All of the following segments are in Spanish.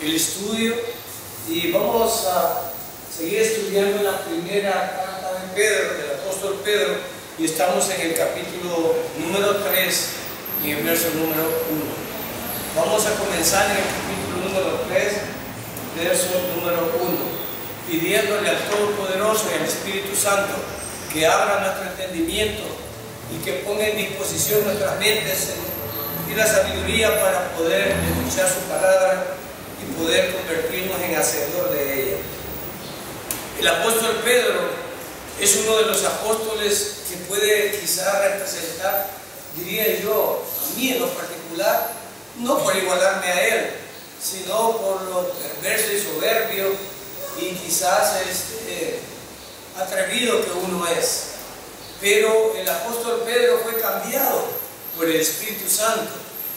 el estudio y vamos a seguir estudiando la primera carta de Pedro, del apóstol Pedro, y estamos en el capítulo número 3 y en el verso número 1. Vamos a comenzar en el capítulo número 3, verso número 1, pidiéndole al Todopoderoso y al Espíritu Santo que abra nuestro entendimiento y que ponga en disposición nuestras mentes y la sabiduría para poder escuchar su palabra y poder convertirnos en hacedor de ella. El apóstol Pedro es uno de los apóstoles que puede quizá representar, diría yo, a mí en lo particular, no por igualarme a él, sino por lo perverso y soberbio y quizás atrevido que uno es. Pero el apóstol Pedro fue cambiado por el Espíritu Santo.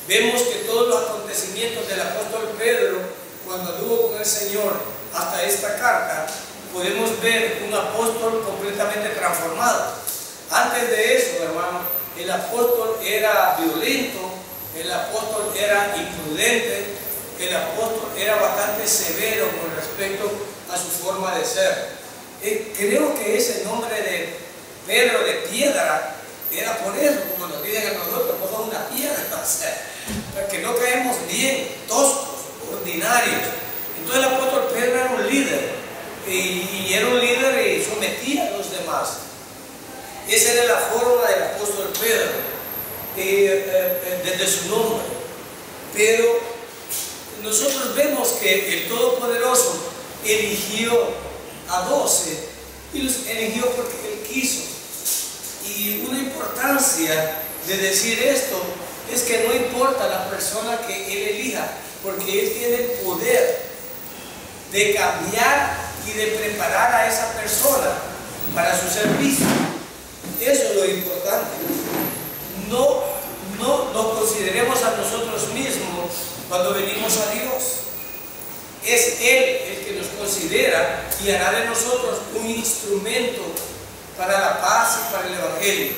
Vemos que todos los acontecimientos del apóstol Pedro, cuando anduvo con el Señor hasta esta carta, podemos ver un apóstol completamente transformado. Antes de eso, hermano, el apóstol era violento, el apóstol era imprudente, el apóstol era bastante severo con respecto a su forma de ser. Creo que ese nombre de Pedro de piedra era por eso, como nos dicen a nosotros, no somos una piedra, o sea, porque no caemos bien, toscos, ordinarios. Entonces el apóstol Pedro era un líder, y era un líder y sometía a los demás. Esa era la forma del apóstol Pedro, desde su nombre. Pero nosotros vemos que el Todopoderoso eligió a 12 y los eligió porque Él quiso. Y una importancia de decir esto es que no importa la persona que Él elija, porque Él tiene el poder de cambiar y de preparar a esa persona para su servicio. Eso es lo importante. No nos consideremos a nosotros mismos cuando venimos a Dios. Es Él el que nos considera y hará de nosotros un instrumento para la paz y para el Evangelio.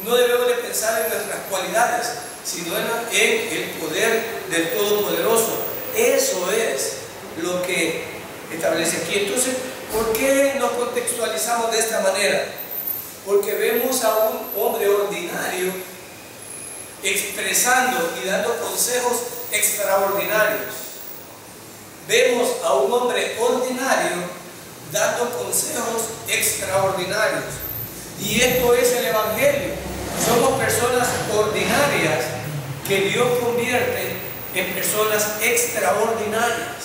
No debemos de pensar en nuestras cualidades, sino en el poder del Todopoderoso. Eso es lo que establece aquí. Entonces, ¿por qué nos contextualizamos de esta manera? Porque vemos a un hombre ordinario expresando y dando consejos extraordinarios. Vemos a un hombre ordinario dando consejos extraordinarios. Y esto es el Evangelio. Somos personas ordinarias que Dios convierte en personas extraordinarias.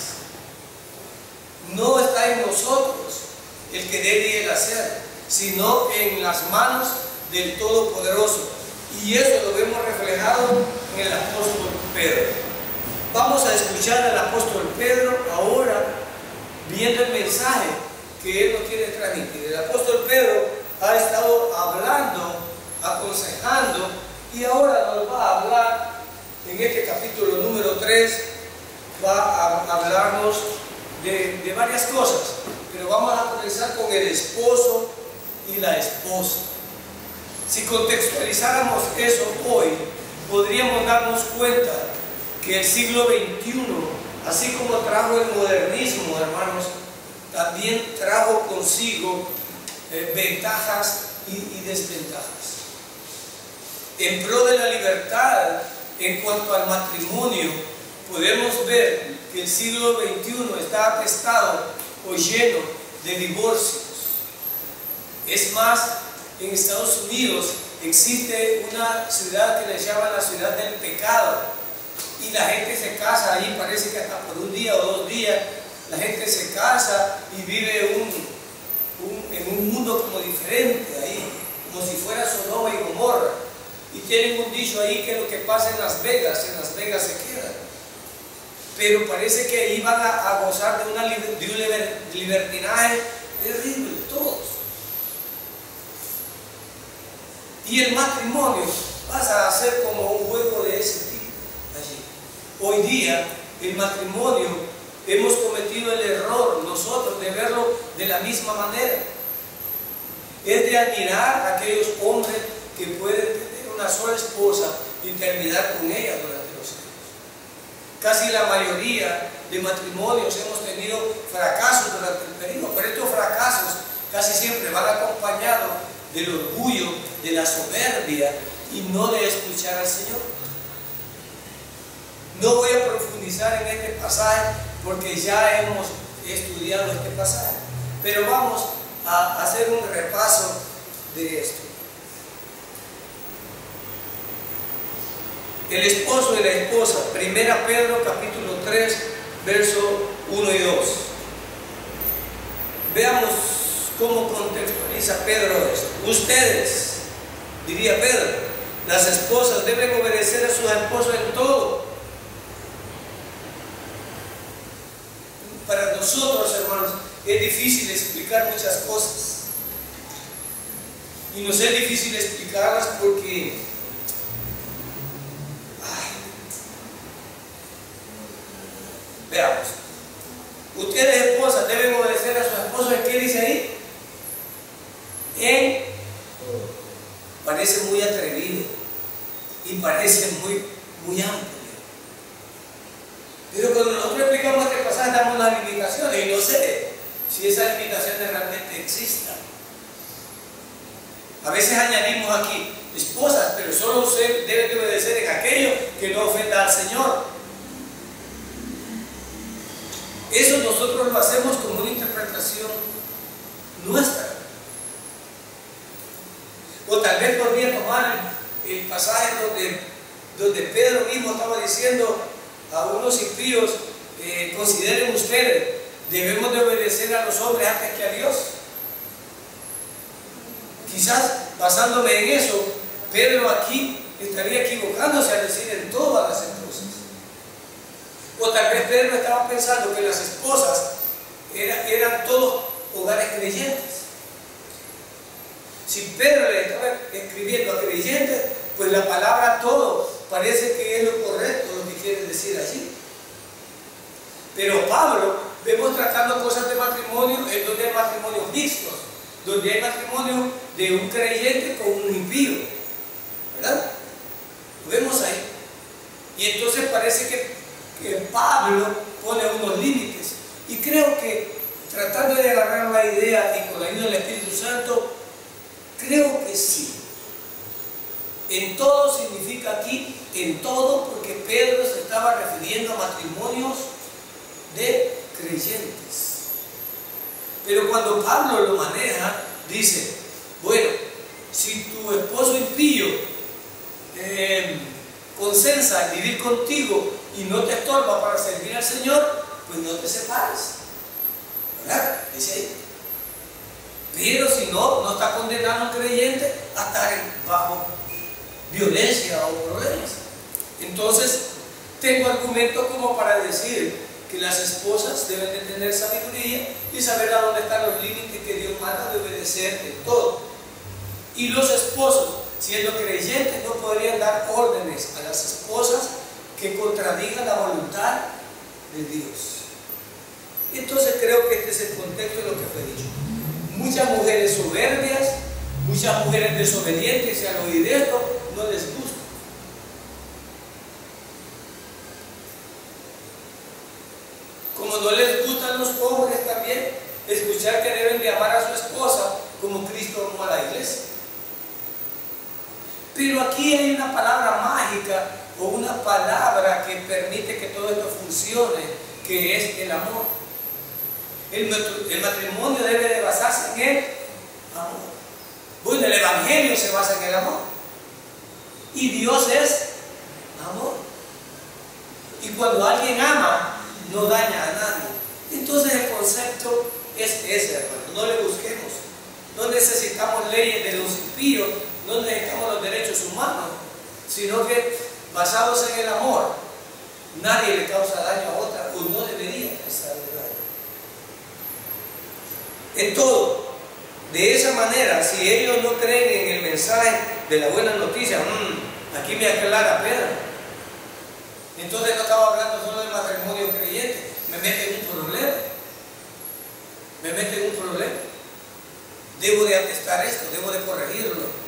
No está en nosotros el querer y el hacer, sino en las manos del Todopoderoso. Y eso lo vemos reflejado en el apóstol Pedro. Vamos a escuchar al apóstol Pedro ahora, viendo el mensaje que él nos quiere transmitir. El apóstol Pedro ha estado hablando, aconsejando, y ahora nos va a hablar en este capítulo número 3, va a hablarnos de varias cosas, pero vamos a comenzar con el esposo y la esposa. Si contextualizáramos eso hoy, podríamos darnos cuenta que el siglo XXI, así como trajo el modernismo, hermanos, también trajo consigo ventajas y desventajas. En pro de la libertad, en cuanto al matrimonio, podemos ver que el siglo XXI está atestado o lleno de divorcios. Es más, en Estados Unidos existe una ciudad que le llaman la ciudad del pecado, y la gente se casa ahí, parece que hasta por un día o 2 días, la gente se casa y vive en un mundo como diferente ahí, como si fuera Sodoma y Gomorra. Y tienen un dicho ahí que lo que pasa en Las Vegas se queda. Pero parece que ahí van a gozar de un libertinaje terrible, todos. Y el matrimonio pasa a ser como un juego de ese tipo allí. Hoy día, el matrimonio, hemos cometido el error nosotros de verlo de la misma manera. Es de admirar a aquellos hombres que pueden tener una sola esposa y terminar con ella durante los años. casi la mayoría de matrimonios hemos tenido fracasos durante el periodo, pero estos fracasos casi siempre van acompañados del orgullo, de la soberbia y no de escuchar al Señor. No voy a profundizar en este pasaje porque ya hemos estudiado este pasaje, pero vamos a hacer un repaso de esto. El esposo y la esposa, 1 Pedro capítulo 3, versos 1 y 2. Veamos cómo contextualiza Pedro esto. Ustedes, diría Pedro, las esposas deben obedecer a sus esposos en todo. Para nosotros, hermanos, es difícil explicar muchas cosas. Y nos es difícil explicarlas porque veamos. Ustedes, esposas, deben obedecer a sus esposos. ¿En qué dice ahí? En parece muy atrevido y parece muy amplio. Pero cuando nosotros explicamos este pasaje damos unas limitaciones y no sé si esas limitaciones realmente existan. A veces añadimos aquí esposas, pero solo usted debe de obedecer en aquello que no ofenda al Señor. Eso nosotros lo hacemos como una interpretación nuestra. O tal vez podría tomar el pasaje donde Pedro mismo estaba diciendo a unos impíos, consideren ustedes, debemos de obedecer a los hombres antes que a Dios. Quizás basándome en eso, Pedro aquí estaría equivocándose al decir en todas las esposas. O tal vez Pedro estaba pensando que las esposas eran todos hogares creyentes. Si Pedro le estaba escribiendo a creyentes, pues la palabra todo parece que es lo correcto, lo que quiere decir allí. Pero Pablo, vemos tratando cosas de matrimonio en donde hay matrimonios mixtos, donde hay matrimonio de un creyente con un impío, ¿verdad? Lo vemos ahí. Y entonces parece que Pablo pone unos límites. Y creo que tratando de agarrar la idea y con la ayuda del Espíritu Santo, creo que sí. En todo significa aquí, en todo, porque Pedro se estaba refiriendo a matrimonios de creyentes. Pero cuando Pablo lo maneja, dice, bueno, si tu esposo impío consensa en vivir contigo y no te estorba para servir al Señor, pues no te separes, ¿verdad? Dice ahí. Pero si no está condenando a un creyente a estar bajo violencia o problemas. Entonces tengo argumentos como para decir que las esposas deben de tener sabiduría y saber a dónde están los límites que Dios manda de obedecer en todo. Y los esposos, siendo creyentes, no podrían dar órdenes a las esposas que contradigan la voluntad de Dios. Entonces creo que este es el contexto de lo que fue dicho. Muchas mujeres soberbias, muchas mujeres desobedientes, y al oír esto no les gusta. Como no les gustan los hombres también escuchar que deben de amar a su esposa como Cristo amó a la iglesia. Pero aquí hay una palabra mágica o una palabra que permite que todo esto funcione, que es el amor. El matrimonio debe de basarse en el amor. Bueno, el evangelio se basa en el amor. Y Dios es amor. Y cuando alguien ama, no daña a nadie. Entonces el concepto es ese, hermano. No le busquemos. No necesitamos leyes de los impíos, no necesitamos los derechos humanos, sino que basados en el amor, nadie le causa daño a otra, o no debería causarle daño. En todo, de esa manera, si ellos no creen en el mensaje de la buena noticia, aquí me aclara Pedro. Entonces no estaba hablando solo del matrimonio creyente, me mete en un problema. Me mete en un problema. Debo de atestar esto, debo de corregirlo.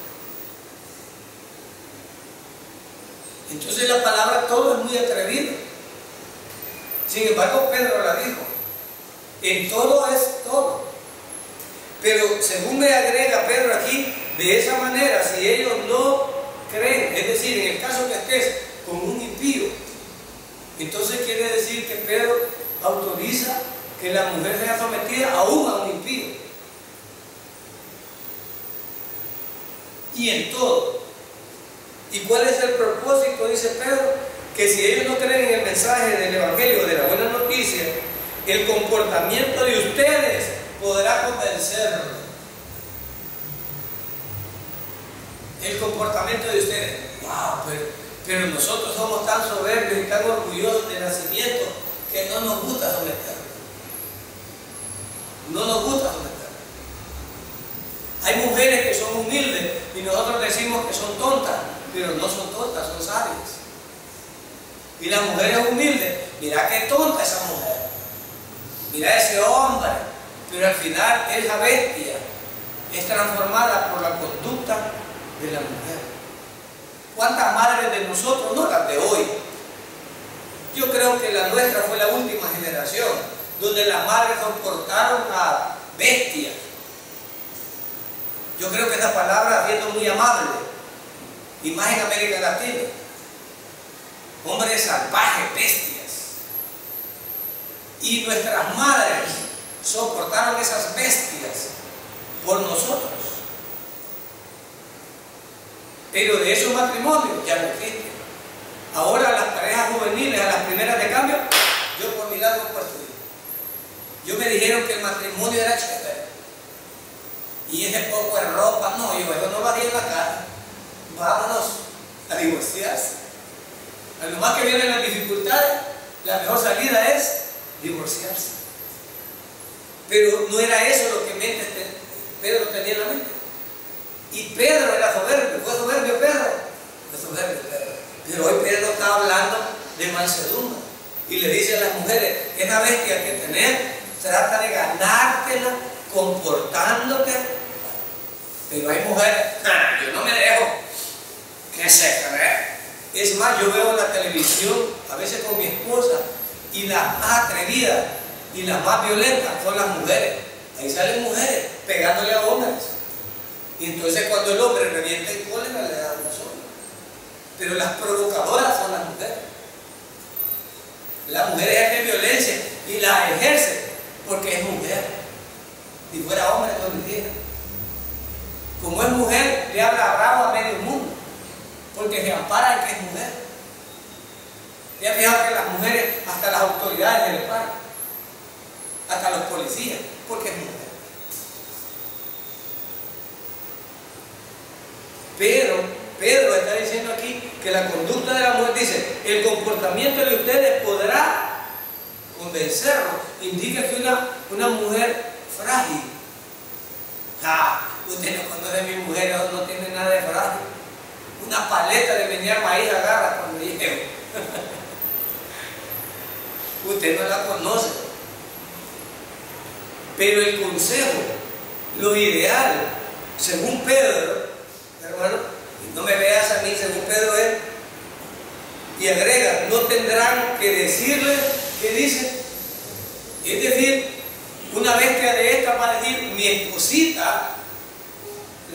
Entonces la palabra todo es muy atrevida. Sin embargo, Pedro la dijo. En todo es todo. Pero según me agrega Pedro aquí, de esa manera, si ellos no creen, es decir, en el caso que estés con un impío, entonces quiere decir que Pedro autoriza que la mujer sea sometida aún a un impío. Y en todo. ¿Y cuál es el propósito? Dice Pedro, que si ellos no creen en el mensaje del Evangelio, de la buena noticia, el comportamiento de ustedes podrá convencerlos. El comportamiento de ustedes. ¡Wow! Pero nosotros somos tan soberbios y tan orgullosos de nacimiento que no nos gusta someternos. No nos gusta someternos. Hay mujeres que son humildes y nosotros decimos que son tontas, pero no son tontas, son sabias. Y las mujeres humildes, mira qué tonta esa mujer, mira ese hombre, pero al final esa bestia es transformada por la conducta de la mujer. ¿Cuántas madres de nosotros, no las de hoy? Yo creo que la nuestra fue la última generación donde las madres soportaron a bestias. Yo creo que esa palabra siendo muy amable, y más en América Latina. Hombres salvajes, bestias. Y nuestras madres soportaron esas bestias por nosotros. Pero de esos matrimonios ya no existen. Ahora las parejas juveniles, a las primeras de cambio, yo por mi lado construí. Yo me dijeron que el matrimonio era chévere. Y ese poco de ropa, no, yo no lo haría en la cara. Vámonos a divorciarse. A lo más que vienen las dificultades, la mejor salida es divorciarse. Pero no era eso lo que Pedro tenía en la mente. Y Pedro era soberbio. ¿Fue soberbio Pedro? Fue soberbio Pedro. Pero hoy Pedro está hablando de mansedumbre. Y le dice a las mujeres, esa bestia que tenés, trata de ganártela comportándote. Pero hay mujeres, yo no me dejo. ¿Qué se cree? Es más, yo veo en la televisión, a veces con mi esposa, y las más atrevidas y las más violentas son las mujeres. Ahí salen mujeres pegándole a hombres. Y entonces cuando el hombre revienta en cólera le da un solo. Pero las provocadoras son las mujeres. La mujer ejerce violencia y la ejerce porque es mujer. Si fuera hombre, no lo diría. Como es mujer, le habla bravo a medio mundo, porque se ampara en que es mujer. ¿Te has fijado que las mujeres, hasta las autoridades se le paran? Hasta los policías, porque es mujer. Pero Pedro está diciendo aquí que la conducta de la mujer, dice, el comportamiento de ustedes podrá convencerlos. Indica que una mujer frágil. Usted no conoce a mi mujer, no tiene nada de frágil. Una paleta de menear maíz agarra cuando llegue. Usted no la conoce. Pero el consejo, lo ideal, según Pedro, hermano, no me veas a mí, según Pedro es, y agrega, no tendrán que decirle, ¿qué dice? Es decir, una bestia de esta va a decir, mi esposita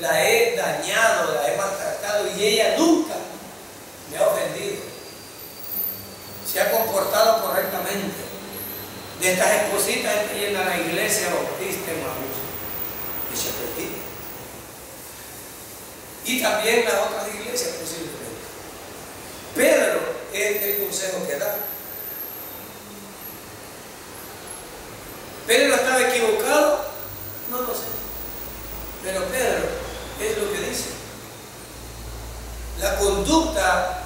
la he dañado, la he maltratado y ella nunca me ha ofendido. Se ha comportado correctamente. De estas espositas está llena la iglesia bautista en Maús. Y se perdió. Y también las otras iglesias posiblemente. Pedro es el consejo que da. ¿Pedro estaba equivocado? No lo sé. Pero Pedro es lo que dice. La conducta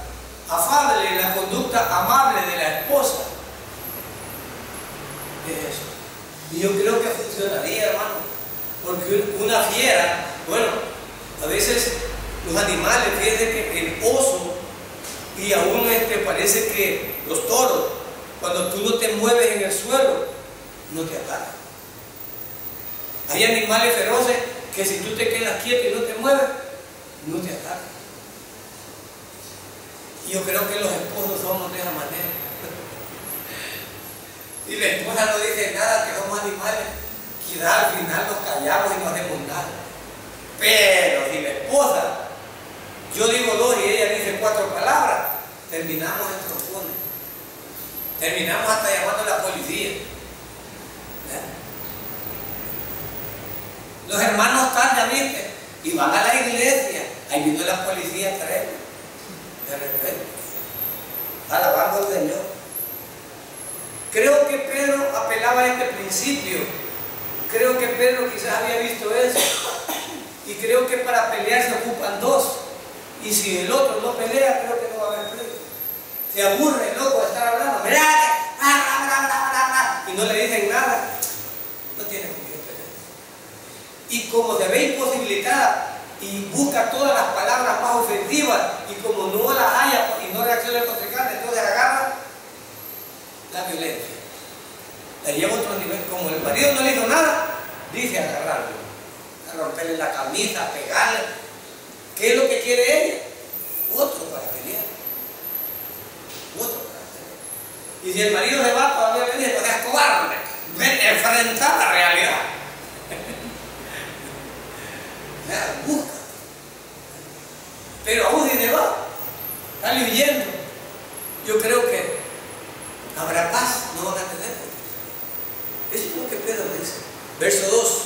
afable, la conducta amable de la esposa es eso. Y yo creo que funcionaría, hermano. Porque una fiera, bueno, a veces los animales, fíjense que el oso y aún parece que los toros, cuando tú no te mueves en el suelo, no te atacan. Hay animales feroces que si tú te quedas quieto y no te mueves, no te atacan. Y yo creo que los esposos somos de esa manera. Y la esposa no dice nada, que somos animales, quizás al final nos callamos y no hacemos nada. Pero si la esposa, yo digo 2 y ella dice 4 palabras, terminamos en trompones. Terminamos hasta llamando a la policía. Los hermanos tardan, ¿viste? Y van a la iglesia. Ahí vino la policía a traerlos. De repente. Alabando al Señor. Creo que Pedro apelaba a este principio. Creo que Pedro quizás había visto eso. Y creo que para pelear se ocupan 2. Y si el otro no pelea, creo que no va a haber pleito. Se aburre el loco de estar hablando. Y no le dicen nada. No tiene con qué pelear. Y como se ve imposibilitada y busca todas las palabras más ofensivas, y como no las haya y no reacciona al contrincante, entonces agarra la violencia. La lleva a otro nivel. Como el marido no le hizo nada, dice agarrarlo, a romperle la camisa, a pegarle. ¿Qué es lo que quiere ella? Otro para pelear. Otro para pelear. Y si el marido se va, todavía le dice, no seas cobarde, ven a enfrentar la realidad. Busca. Pero aún si se va, sale huyendo. Yo creo que habrá paz, no van a tener. Eso es lo que Pedro dice. Verso 2.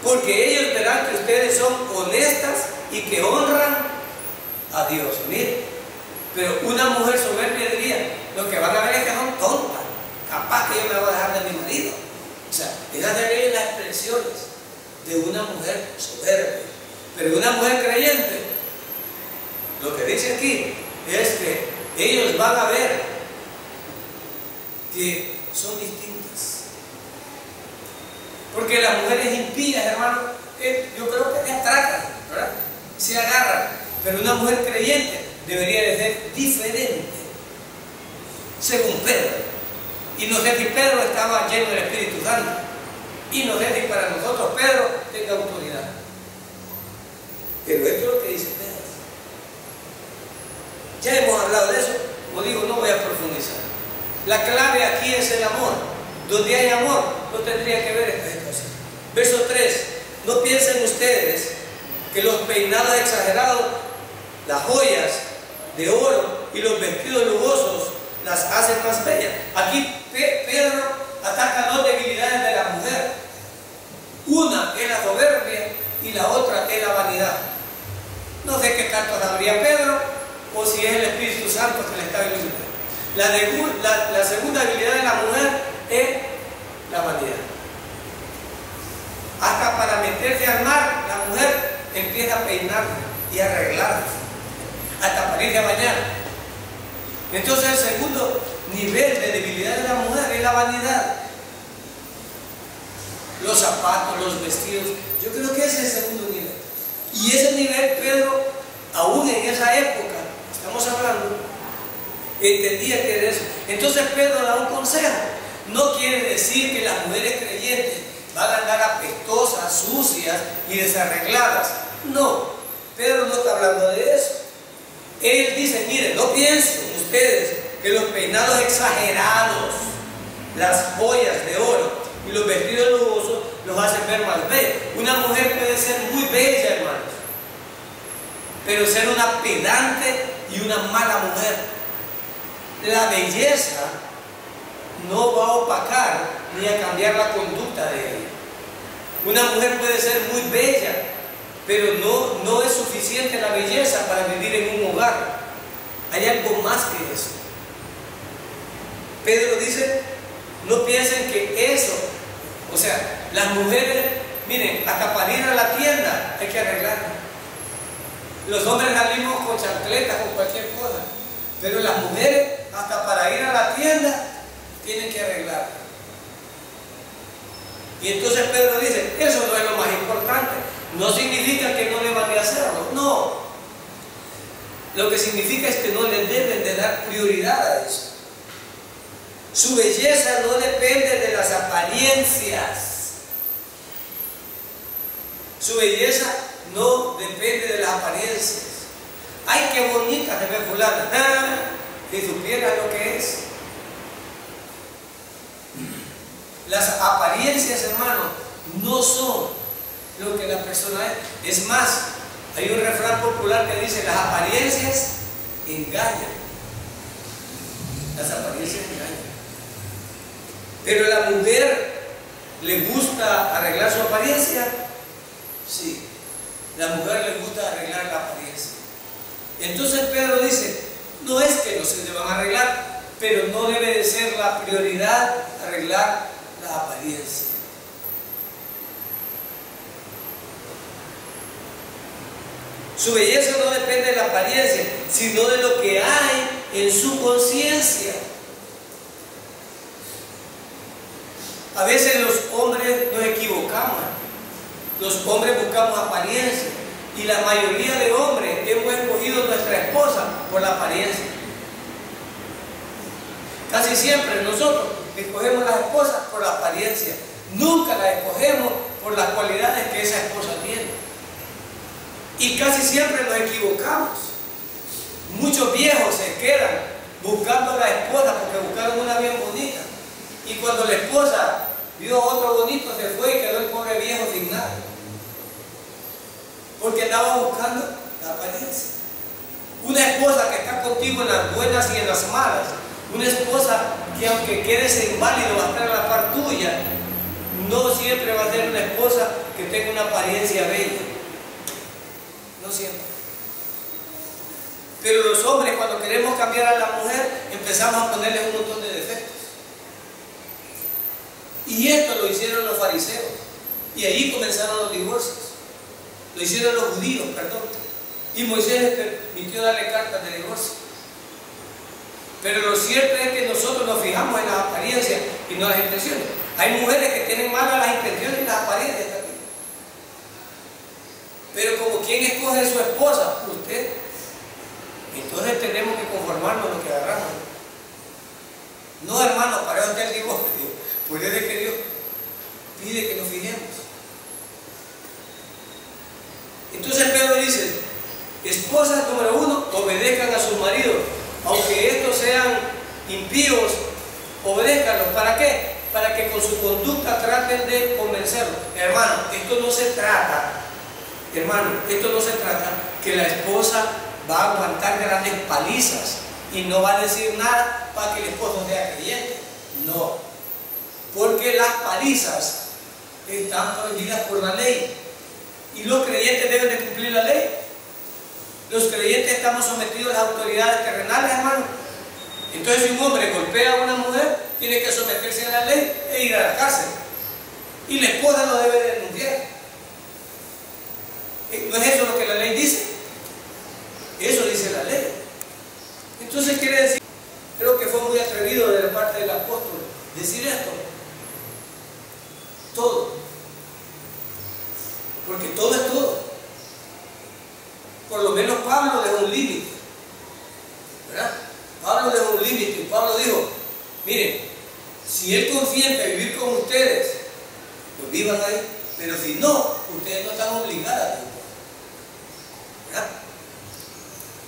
Porque ellos verán que ustedes son honestas y que honran a Dios. Mire, pero una mujer soberbia diría, lo que van a ver es que son tontas. Capaz que yo me voy a dejar de mi marido. O sea, esas serían las expresiones de una mujer soberbia. Pero una mujer creyente, lo que dice aquí es que ellos van a ver que son distintas. Porque las mujeres impías, hermano, yo creo que se atracan, ¿verdad? Se agarran. Pero una mujer creyente debería de ser diferente, según Pedro. Y no sé si Pedro estaba lleno del Espíritu Santo. Y no sé si para nosotros Pedro tenga autoridad. Pero esto es lo que dice Pedro. Ya hemos hablado de eso. Como digo, no voy a profundizar. La clave aquí es el amor. Donde hay amor, no tendría que ver estas cosas. Verso 3. No piensen ustedes que los peinados exagerados, las joyas de oro y los vestidos lujosos las hacen más bellas. Aquí Pedro ataca 2 debilidades de la mujer. Una es la soberbia y la otra es la vanidad. No sé qué tanto sabría Pedro o si es el Espíritu Santo que le está iluminando. La segunda debilidad de la mujer es la vanidad. Hasta para meterse al mar, la mujer empieza a peinarse y a arreglarse, hasta para irse a bañar. Entonces el segundo nivel de debilidad de la mujer es la vanidad. Los zapatos, los vestidos, yo creo que ese es el segundo nivel. Y ese nivel Pedro, aún en esa época, estamos hablando, entendía que era eso. Entonces Pedro da un consejo. No quiere decir que las mujeres creyentes van a andar apestosas, sucias y desarregladas. No, Pedro no está hablando de eso. Él dice, miren, no piensen ustedes que los peinados exagerados, las joyas de oro y los vestidos lujosos los hacen ver más bellos. Una mujer puede ser muy bella, hermanos, pero ser una pedante y una mala mujer. La belleza no va a opacar ni a cambiar la conducta de ella. Una mujer puede ser muy bella, pero no es suficiente la belleza para vivir en un hogar. Hay algo más que eso. Pedro dice, no piensen que eso, o sea, las mujeres, miren, hasta para ir a la tienda hay que arreglarla. Los hombres salimos con chancletas, con cualquier cosa, pero las mujeres, hasta para ir a la tienda, tienen que arreglarla. Y entonces Pedro dice, eso no es lo más importante. No significa que no deban de hacerlo, no. Lo que significa es que no les deben de dar prioridad a eso. Su belleza no depende de las apariencias. Su belleza no depende de las apariencias. Ay, qué bonita se ve fulana. Si supieras lo que es. Las apariencias, hermano, no son lo que la persona es. Es más, hay un refrán popular que dice: las apariencias engañan. Las apariencias engañan. Pero a la mujer le gusta arreglar su apariencia. Sí, la mujer le gusta arreglar la apariencia. Entonces Pedro dice: no es que no se deban arreglar, pero no debe de ser la prioridad arreglar la apariencia. Su belleza no depende de la apariencia, sino de lo que hay en su conciencia. A veces los hombres nos equivocamos. Los hombres buscamos apariencia. Y la mayoría de hombres hemos escogido nuestra esposa por la apariencia. Casi siempre nosotros escogemos las esposas por la apariencia. Nunca las escogemos por las cualidades que esa esposa tiene. Y casi siempre nos equivocamos. Muchos viejos se quedan buscando a la esposa porque buscaron una bien bonita. Y cuando la esposa vio a otro bonito, se fue y quedó el pobre viejo sin nada. Porque andaba buscando la apariencia. Una esposa que está contigo en las buenas y en las malas. Una esposa que aunque quedes inválido va a estar a la par tuya. No siempre va a ser una esposa que tenga una apariencia bella. No siempre. Pero los hombres, cuando queremos cambiar a la mujer, empezamos a ponerle un montón de defectos. Y esto lo hicieron los fariseos. Y allí comenzaron los divorcios. Lo hicieron los judíos, perdón. Y Moisés les permitió darle cartas de divorcio. Pero lo cierto es que nosotros nos fijamos en las apariencias y no en las intenciones. Hay mujeres que tienen malas las intenciones y las apariencias también. Pero como quien escoge a su esposa, usted. Entonces tenemos que conformarnos con lo que agarramos. No, hermano, para usted el divorcio. Pues desde que Dios pide que nos fijemos. Entonces Pedro dice: esposas, número 1, obedezcan a sus maridos, aunque estos sean impíos, obedézcanlos. ¿Para qué? Para que con su conducta traten de convencerlos. Hermano, esto no se trata que la esposa va a aguantar grandes palizas y no va a decir nada para que el esposo sea creyente. No, porque las palizas están prohibidas por la ley. Y los creyentes deben de cumplir la ley. Los creyentes estamos sometidos a las autoridades terrenales, hermano. Entonces, si un hombre golpea a una mujer, tiene que someterse a la ley e ir a la cárcel. Y la esposa lo debe denunciar. ¿No es eso lo que la ley dice? Eso dice la ley. Entonces quiere decir, creo que fue muy atrevido de la parte del apóstol decir esto. Todo. Porque todo es todo. Por lo menos Pablo dejó un límite, ¿verdad? Pablo dejó un límite. Pablo dijo: miren, si él consiente a vivir con ustedes, pues vivan ahí. Pero si no, ustedes no están obligados, ¿verdad?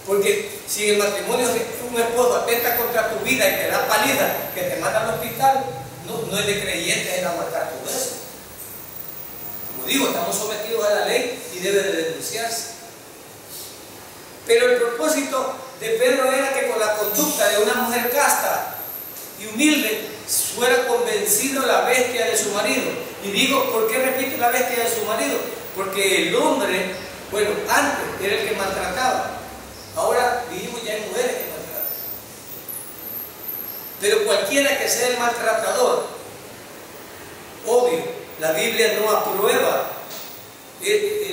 Porque si en el matrimonio un esposo atenta contra tu vida y te da paliza, que te manda al hospital, no es de creyentes el aguantar todo eso. Como digo, estamos sometidos a la ley y debe de denunciarse. Pero el propósito de Pedro era que con la conducta de una mujer casta y humilde fuera convencido la bestia de su marido. Y digo, ¿por qué repite la bestia de su marido? Porque el hombre, bueno, antes era el que maltrataba. Ahora vivimos ya en mujeres que maltratan. Pero cualquiera que sea el maltratador, obvio, la Biblia no aprueba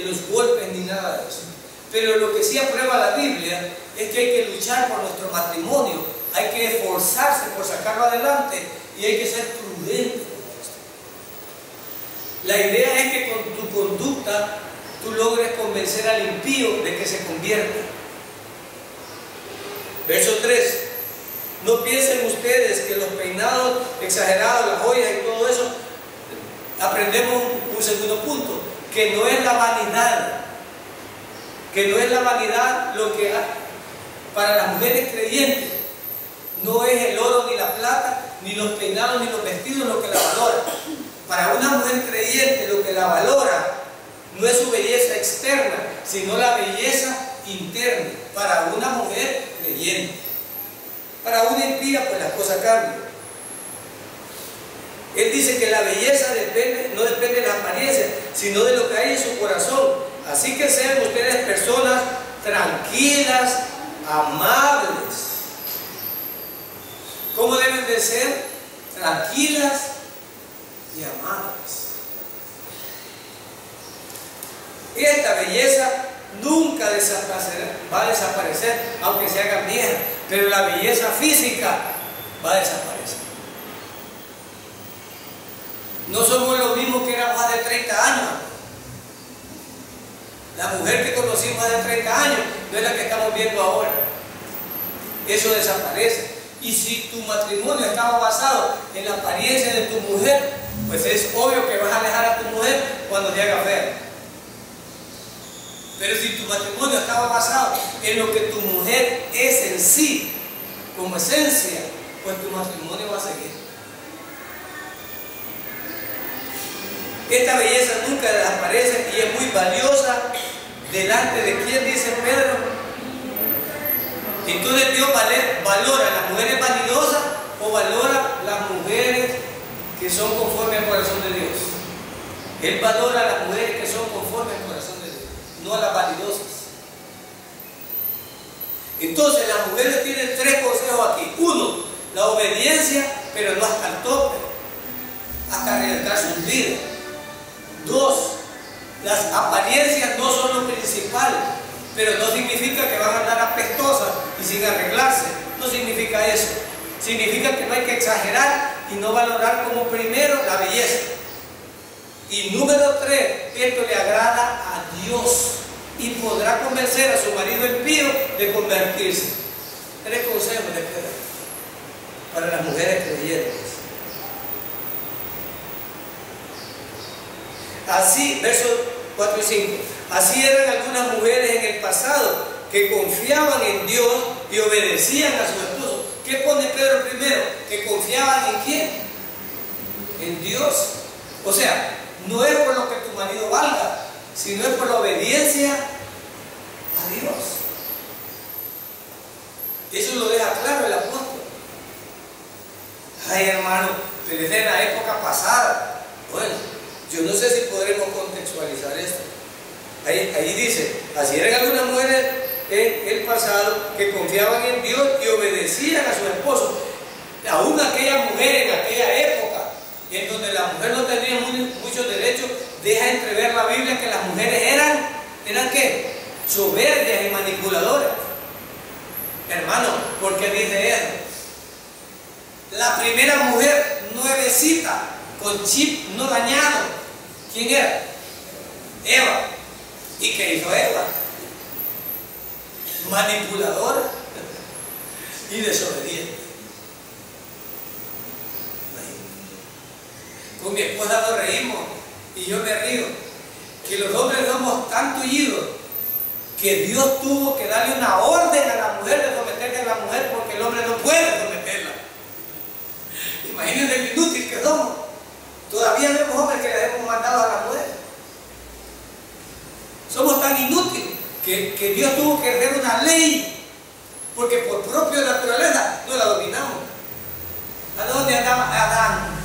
los golpes ni nada de eso. Pero lo que sí aprueba la Biblia es que hay que luchar por nuestro matrimonio, hay que esforzarse por sacarlo adelante y hay que ser prudente con esto. La idea es que con tu conducta tú logres convencer al impío de que se convierta. Verso 3. No piensen ustedes que los peinados exagerados, las joyas y todo eso, aprendemos un segundo punto, que no es la vanidad. Que no es la vanidad lo que hay. Para las mujeres creyentes no es el oro ni la plata, ni los peinados ni los vestidos lo que la valora. Para una mujer creyente lo que la valora no es su belleza externa, sino la belleza interna. Para una mujer creyente. Para una impía, pues las cosas cambian. Él dice que la belleza no depende de la apariencia, sino de lo que hay en su corazón. Así que sean ustedes personas tranquilas, amables. ¿Cómo deben de ser? Tranquilas y amables. Esta belleza nunca va a desaparecer, aunque se haga vieja, pero la belleza física va a desaparecer. No somos los mismos que éramos hace 30 años. La mujer que conocimos hace 30 años no es la que estamos viendo ahora. Eso desaparece. Y si tu matrimonio estaba basado en la apariencia de tu mujer, pues es obvio que vas a alejar a tu mujer cuando te haga fea. Pero si tu matrimonio estaba basado en lo que tu mujer es en sí, como esencia, pues tu matrimonio va a seguir. Esta belleza nunca desaparece y es muy valiosa delante de quien, dice Pedro. Entonces Dios valora a las mujeres vanidosas o valora a las mujeres que son conforme al corazón de Dios. Él valora a las mujeres que son conforme al corazón de Dios, no a las vanidosas. Entonces las mujeres tienen 3 consejos aquí. 1, la obediencia, pero no hasta el tope, hasta arriesgar sus vidas. 2, las apariencias no son lo principal, pero no significa que van a andar apestosas y sin arreglarse. No significa eso. Significa que no hay que exagerar y no valorar como primero la belleza. Y número 3, esto le agrada a Dios y podrá convencer a su marido impío de convertirse. 3 consejos de Pedro para las mujeres creyentes. Así, versos 4 y 5. Así eran algunas mujeres en el pasado que confiaban en Dios y obedecían a sus esposos. ¿Qué pone Pedro primero? Que confiaban en quién? En Dios. O sea, no es por lo que tu marido valga, sino es por la obediencia a Dios. Eso lo deja claro el apóstol. Ay, hermano, pero es de la época pasada. Bueno, yo no sé si podremos contextualizar esto. Ahí dice, así eran algunas mujeres en el pasado que confiaban en Dios y obedecían a sus esposos. Aún aquellas mujeres en aquella época, en donde la mujer no tenía muchos derechos, deja entrever la Biblia que las mujeres ¿eran qué? Soberbias y manipuladoras. Hermano, ¿por qué dice eso? La primera mujer nuevecita, con chip no dañado, ¿quién era? Eva. ¿Y qué hizo Eva? Manipuladora y desobediente. Con mi esposa nos reímos y yo me río, que los hombres somos tan tullidos que Dios tuvo que darle una orden a la mujer de someterse a la mujer porque el hombre no puede someterla. Imagínense lo inútil que somos. Todavía vemos hombres que les hemos mandado a la mujer. Somos tan inútiles que Dios tuvo que hacer una ley, porque por propia naturaleza no la dominamos. ¿A dónde andaba Adán?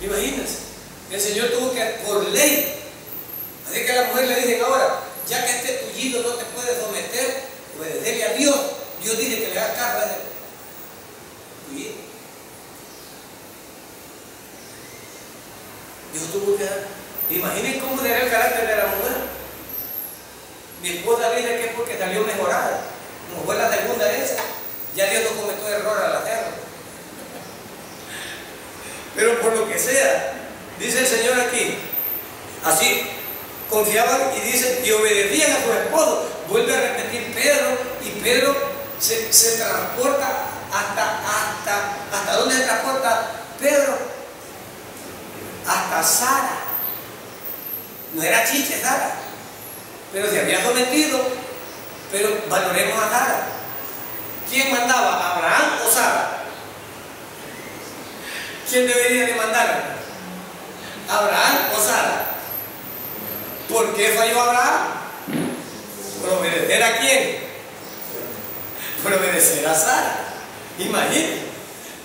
Imagínense, el Señor tuvo que, por ley. Así que a la mujer le dicen ahora, ya que este tullido no te puede someter, obedecerle a Dios. Dios dice que le haga caso a ese tullido. Dios tuvo que dar. Imaginen cómo era el carácter de la mujer. Mi esposa dice que es porque salió mejorada. Como fue la segunda esa, ya Dios no cometió error al hacerlo. Pero por lo que sea, dice el Señor aquí, así confiaban y dice, y obedecían a sus esposos. Vuelve a repetir Pedro, y Pedro se transporta ¿hasta dónde se transporta Pedro? Hasta Sara. No era chiche Sara, pero se había sometido. Pero valoremos a Sara. ¿Quién mandaba? ¿Abraham o Sara? ¿Quién debería demandar? ¿Abraham o Sara? ¿Por qué falló Abraham? ¿Por obedecer a quién? Por obedecer a Sara. Imagínate.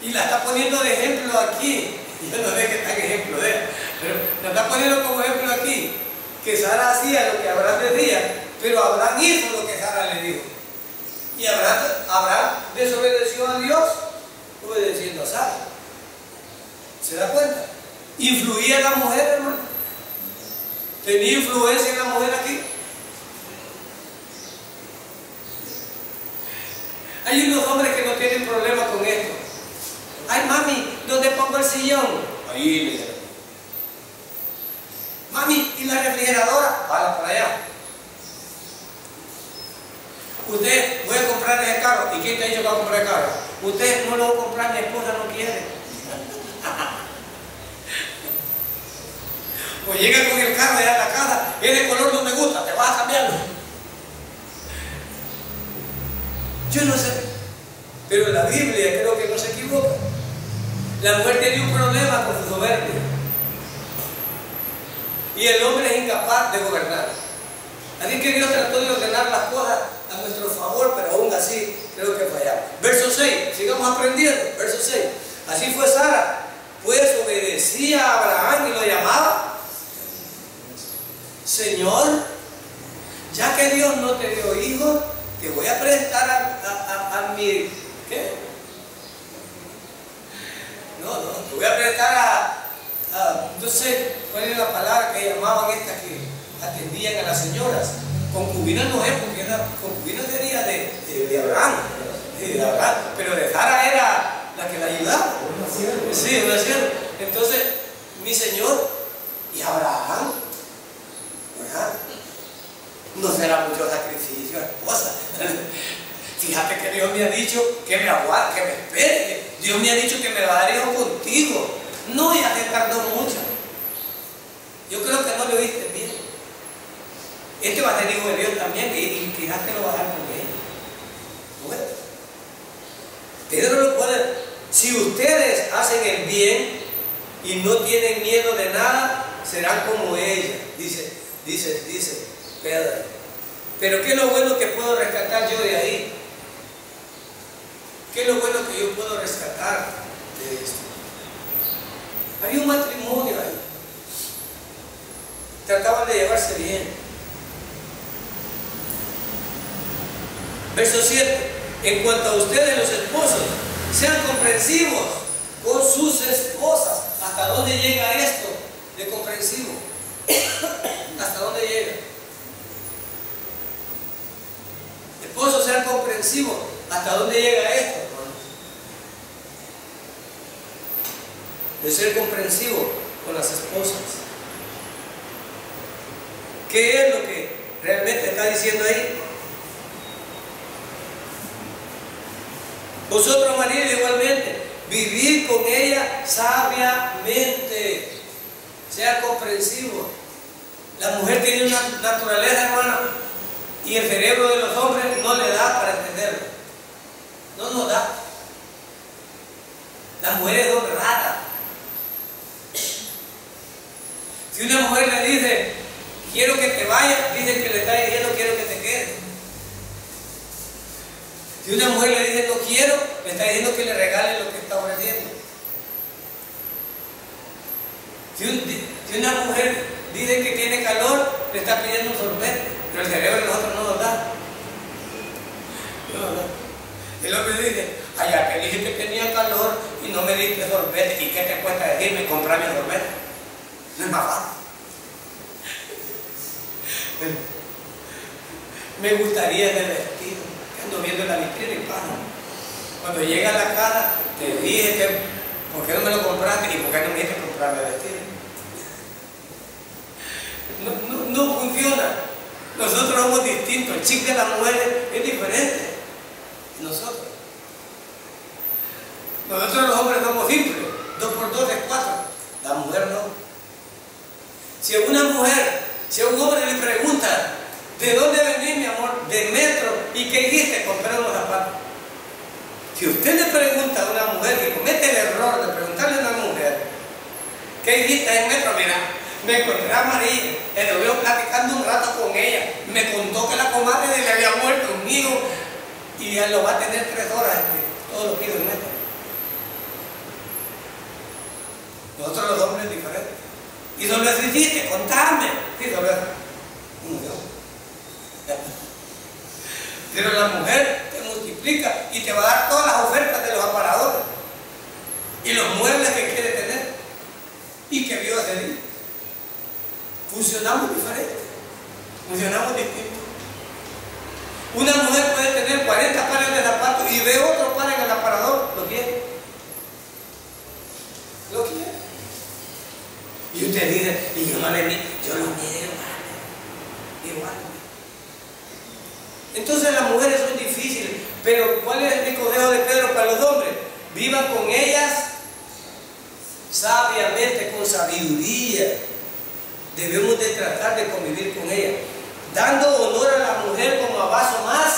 Y la está poniendo de ejemplo aquí. Yo no sé qué tan ejemplo de ella, pero la está poniendo como ejemplo aquí. Que Sara hacía lo que Abraham decía, pero Abraham hizo lo que Sara le dijo. Y Abraham desobedeció a Dios obedeciendo a Sara. ¿Se da cuenta? ¿Influía en la mujer, hermano? ¿Tenía influencia en la mujer aquí? Hay unos hombres que no tienen problema con esto. Ay, mami, ¿dónde pongo el sillón? Ahí le dijeron. Mami, ¿y la refrigeradora? Vale, para allá. Usted, voy a comprarle el carro. ¿Y quién te ha dicho que va a comprar el carro? Usted no lo va a comprar, mi esposa no quiere. Pues llega con el carro allá a la casa, el color no me gusta, te vas a cambiarlo. Yo no sé, pero la Biblia creo que no se equivoca. La mujer tiene un problema con su soberbia y el hombre es incapaz de gobernar. Así que Dios trató de ordenar las cosas a nuestro favor, pero aún así creo que fallamos. Verso 6, sigamos aprendiendo. Verso 6, así fue Sara, pues obedecía a Abraham y lo llamaba Señor. Ya que Dios no te dio hijos, te voy a prestar a mi... ¿qué? No, te voy a prestar no sé cuál es la palabra que llamaban estas que atendían a las señoras. Concubinas no es, porque concubina sería de Abraham, pero de Sara era la que la ayudaba. Sí, una sierva. Entonces, mi Señor y Abraham, ¿verdad? No será mucho sacrificio, esposa. Fíjate que Dios me ha dicho que me aguarde, que me espere. Dios me ha dicho que me va a dar hijo contigo. No, ya te tardó mucho. Yo creo que no lo oíste bien. Este va a ser hijo de Dios también, y quizás te lo va a dar con ella. Bueno, Pedro lo puede. Si ustedes hacen el bien y no tienen miedo de nada, serán como ella. Dice Pedro. Pero ¿qué es lo bueno que puedo rescatar yo de ahí? ¿Qué es lo bueno que yo puedo rescatar de esto? Había un matrimonio ahí. Trataban de llevarse bien. Verso 7. En cuanto a ustedes, los esposos, sean comprensivos con sus esposas. ¿Hasta dónde llega esto de comprensivo? ¿Hasta dónde llega? Esposos, sean comprensivos. ¿Hasta dónde llega esto, hermanos? De ser comprensivo con las esposas. ¿Qué es lo que realmente está diciendo ahí? Vosotros, maridos, igualmente, vivid con ella sabiamente. Sea comprensivo. La mujer tiene una naturaleza, hermano, y el cerebro de los hombres no le da para entenderlo. No nos da. Las mujeres son raras. Si una mujer le dice, quiero que te vayas, dice que le está diciendo, quiero que te quedes. Si una mujer le dice, no quiero, le está diciendo que le regale lo que está ofreciendo. Si una mujer dice que tiene calor, le está pidiendo un sorbete, pero el cerebro de nosotros no nos da. No nos da. El hombre dice, allá te dije que tenía calor y no me diste sorbete. ¿Y qué te cuesta decirme comprarme sorbete? No es más fácil. Me gustaría ese vestido que ando viendo en la vitrina y pasa. Cuando llega a la casa, te dije que ¿por qué no me lo compraste? ¿Y por qué no me dijiste comprarme el vestido? No funciona. Nosotros somos distintos. El chic de las mujeres es diferente. Nosotros los hombres somos simples. 2 por 2 es 4. La mujer no. Si a un hombre le pregunta, ¿de dónde venís, mi amor? De metro. ¿Y qué hiciste? Compré unos zapatos. Si usted le pregunta a una mujer que comete el error de preguntarle a una mujer, qué vista en metro, mira. Me encontré a María, estuve platicando un rato con ella. Me contó que la comadre de él había muerto un hijo y él lo va a tener 3 horas, todo lo que en metro. Nosotros los hombres diferentes. Y solo eso hiciste, contame. Sí, solo eso. Pero la mujer te multiplica y te va a dar todas las ofertas de los aparadores y los muebles que quiere tener y que vio ese día. Funcionamos diferente, funcionamos distintos. Una mujer puede tener 40 pares de zapatos y ve otro par en el aparador, lo quiere. Lo quiere. Y usted dice, y yo no le vi, yo lo quiero igual. Entonces las mujeres son difíciles, pero ¿cuál es el consejo de Pedro para los hombres? Vivan con ellas sabiamente, con sabiduría. Debemos de tratar de convivir con ella, dando honor a la mujer como a vaso más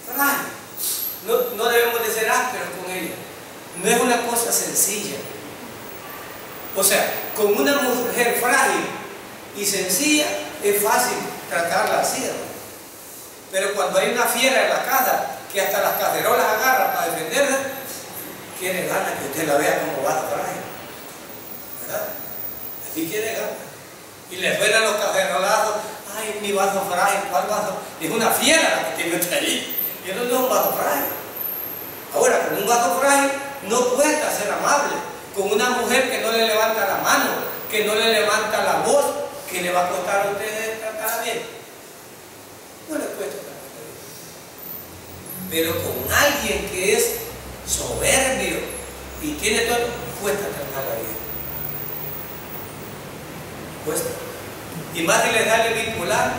frágil. No debemos de ser ásperos con ella. No es una cosa sencilla. O sea, con una mujer frágil y sencilla es fácil tratarla así, ¿no? Pero cuando hay una fiera en la casa que hasta las cacerolas agarra para defenderla, quiere ganas que usted la vea como vaso frágil, ¿verdad? Así quiere ganas. Y le suenan los cacerolazos. Ay, mi vaso frágil, ¿cuál vaso? Es una fiera la que tiene usted ahí. Y eso no es un vaso frágil. Ahora, con un vaso frágil no cuesta ser amable. Con una mujer que no le levanta la mano, que no le levanta la voz, que le va a costar a usted tratarla bien. No le cuesta tratarla bien. Pero con alguien que es soberbio y tiene todo, cuesta tratarla bien. Cuesta. Y más si le da el bipolar,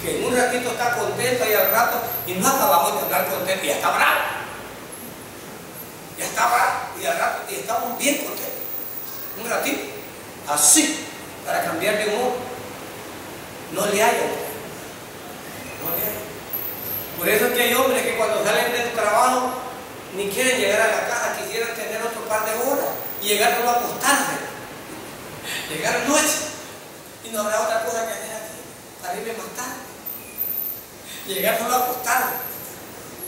que en un ratito está contento y al rato, y no acabamos de hablar contento, y ya está bravo. Ya está bravo, y al rato, y estamos bien contentos. Un ratito, así, para cambiar de humor. No le hay. No le hay. Por eso es que hay hombres que cuando salen del trabajo ni quieren llegar a la casa, quisieran tener otro par de horas y llegar solo a acostarse. Llegar noche y no habrá otra cosa que hacer aquí para irme más tarde. Llegar solo a acostarse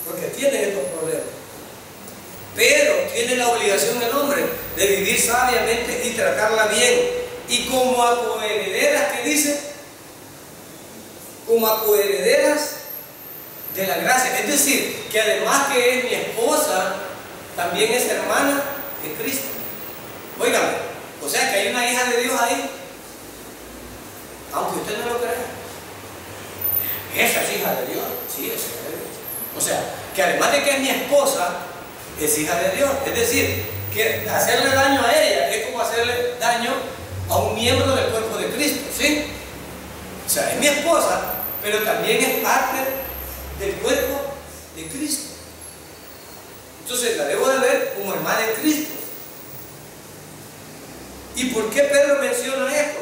porque tienen estos problemas. Pero tiene la obligación el hombre de vivir sabiamente y tratarla bien. Y como a coherederas, ¿qué dice? Como a coherederas de la gracia. Es decir, que además que es mi esposa, también es hermana de Cristo. Óigame, o sea que hay una hija de Dios ahí, aunque usted no lo crea. Esa es hija de Dios, sí, es hija de Dios. O sea, que además de que es mi esposa, es hija de Dios. Es decir, que hacerle daño a ella es como hacerle daño a un miembro del cuerpo de Cristo, ¿sí? O sea, es mi esposa, pero también es parte del cuerpo de Cristo. Entonces la debo de ver como hermana de Cristo. ¿Y por qué Pedro menciona esto?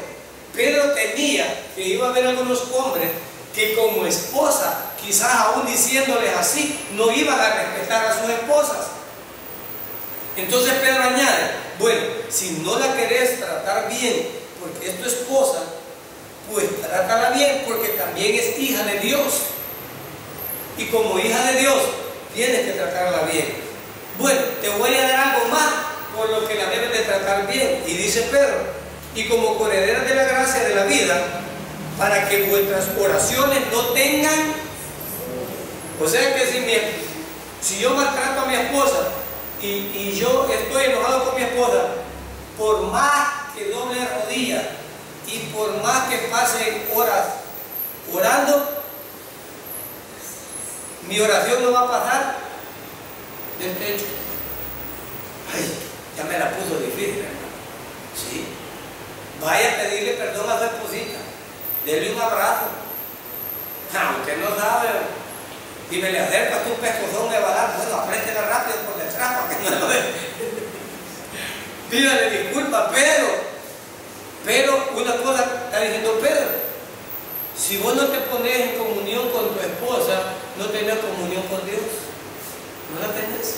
Pedro temía que iba a haber algunos hombres que como esposa, quizás aún diciéndoles así, no iban a respetar a sus esposas. Entonces Pedro añade, bueno, si no la querés tratar bien porque es tu esposa, pues trátala bien porque también es hija de Dios. Y como hija de Dios, tienes que tratarla bien. Bueno, te voy a dar algo más por lo que la debes de tratar bien. Y dice Pedro, y como coherederas de la gracia de la vida, para que vuestras oraciones no tengan, o sea que si yo maltrato a mi esposa y yo estoy enojado con mi esposa, por más que doble rodilla y por más que pase horas orando, mi oración no va a pasar del techo. Ay, ya me la puso difícil, hermano. Sí. Vaya a pedirle perdón a su esposita. Dele un abrazo. No, usted no sabe. Y me le acerca tu pescozón, me va a dar. Bueno, apriétela rápido por detrás para que no lo vea. Pídale disculpas, pero una cosa está diciendo Pedro. Si vos no te pones en comunión con tu esposa, no tenés comunión con Dios. No la tenés.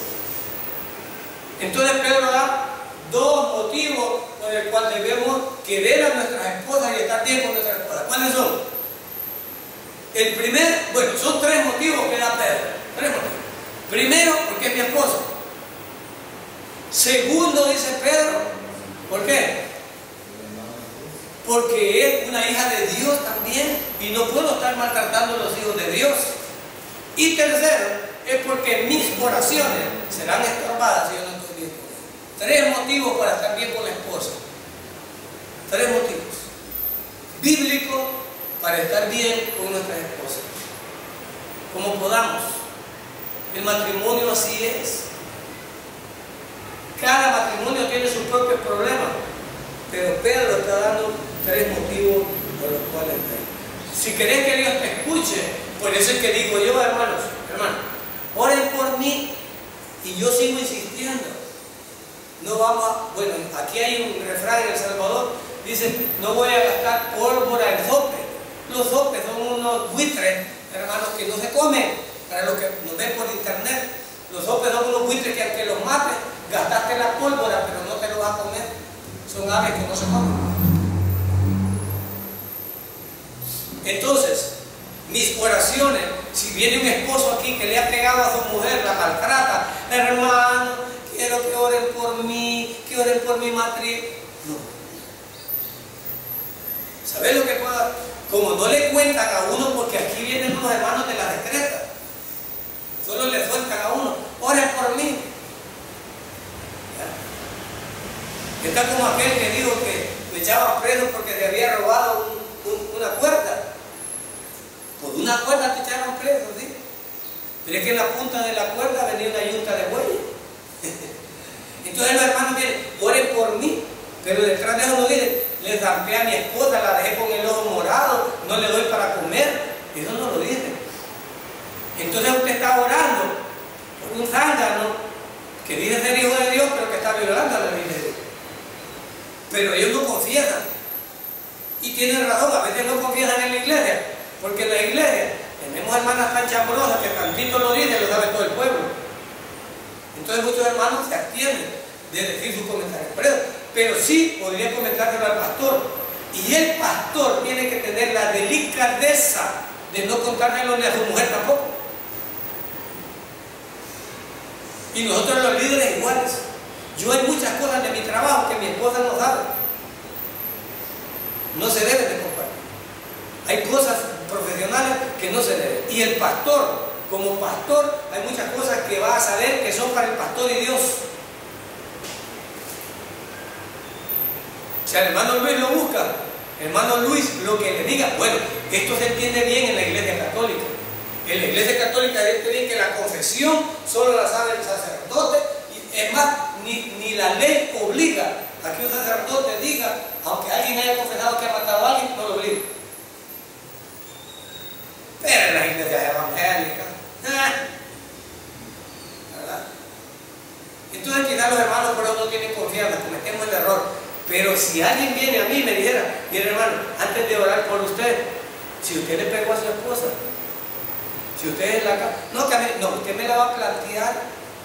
Entonces Pedro da dos motivos por debemos querer a nuestras esposas y estar bien con nuestras esposas. ¿Cuáles son? El primer, bueno, son 3 motivos que da Pedro. 3 motivos. Primero, porque es mi esposa. Segundo, dice Pedro, ¿por qué? Porque es una hija de Dios también y no puedo estar maltratando a los hijos de Dios. Y tercero, es porque mis oraciones serán estorbadas si yo no estoy bien con ella. 3 motivos para estar bien con la esposa. 3 motivos bíblicos para estar bien con nuestras esposas. Como podamos. El matrimonio así es. Cada matrimonio tiene sus propios problemas, pero Pedro está dando 3 motivos por los cuales si querés que Dios te escuche, por eso es que digo yo, hermanos, oren por mí, y yo sigo insistiendo. No vamos a, bueno, aquí hay un refrán en El Salvador, dice, no voy a gastar pólvora en zope. Los zopes son unos buitres, hermanos, que no se comen. Para los que nos ven por internet, los zopes son unos buitres que aunque los mates, gastaste la pólvora, pero no te lo vas a comer. Son aves que no se comen. Entonces, mis oraciones, si viene un esposo aquí que le ha pegado a su mujer, la maltrata, hermano, quiero que oren por mí, que oren por mi matrimonio. No. ¿Sabes lo que pasa? Como no le cuentan a uno, porque aquí vienen los hermanos de la decreta, solo le sueltan a uno, oren por mí. ¿Ya? Está como aquel que dijo que me echaban preso porque se había robado una cuerda. Por una cuerda te echaron preso, ¿sí? Pero es que en la punta de la cuerda venía una yunta de buey. Entonces los hermanos vienen, oren por mí, pero detrás de eso no dicen, le zampé a mi esposa, la dejé con el ojo morado, no le doy para comer. Eso no lo dicen. Entonces usted está orando por un zángano que dice ser hijo de Dios, pero que está violando a la ley de Dios. Pero ellos no confiesan. Y tienen razón, a veces no confiesan en la iglesia, porque en la iglesia tenemos hermanas tan chambrosas que tantito lo dicen, lo sabe todo el pueblo. Entonces muchos hermanos se abstienen de decir sus comentarios. Pero sí podría comentárselo al pastor. Y el pastor tiene que tener la delicadeza de no contárselo ni a su mujer tampoco. Y nosotros los líderes iguales. Yo hay muchas cosas de mi trabajo que mi esposa no sabe. No se deben de compartir. Hay cosas profesionales que no se deben. Y el pastor, como pastor, hay muchas cosas que va a saber que son para el pastor y Dios. Si el hermano Luis lo busca, hermano Luis, lo que le diga, bueno, esto se entiende bien en la iglesia católica. En la iglesia católica se entiende bien que la confesión solo la sabe el sacerdote, y es más, ni la ley obliga a que un sacerdote diga, aunque alguien haya confesado que ha matado a alguien, no lo obliga. Pero en las iglesias evangélicas, ¿verdad? Entonces quizás los hermanos por eso no tienen confianza, cometemos el error. Pero si alguien viene a mí y me dijera, mire hermano, antes de orar por usted, si usted le pegó a su esposa, si usted es la casa, no, usted me la va a plantear,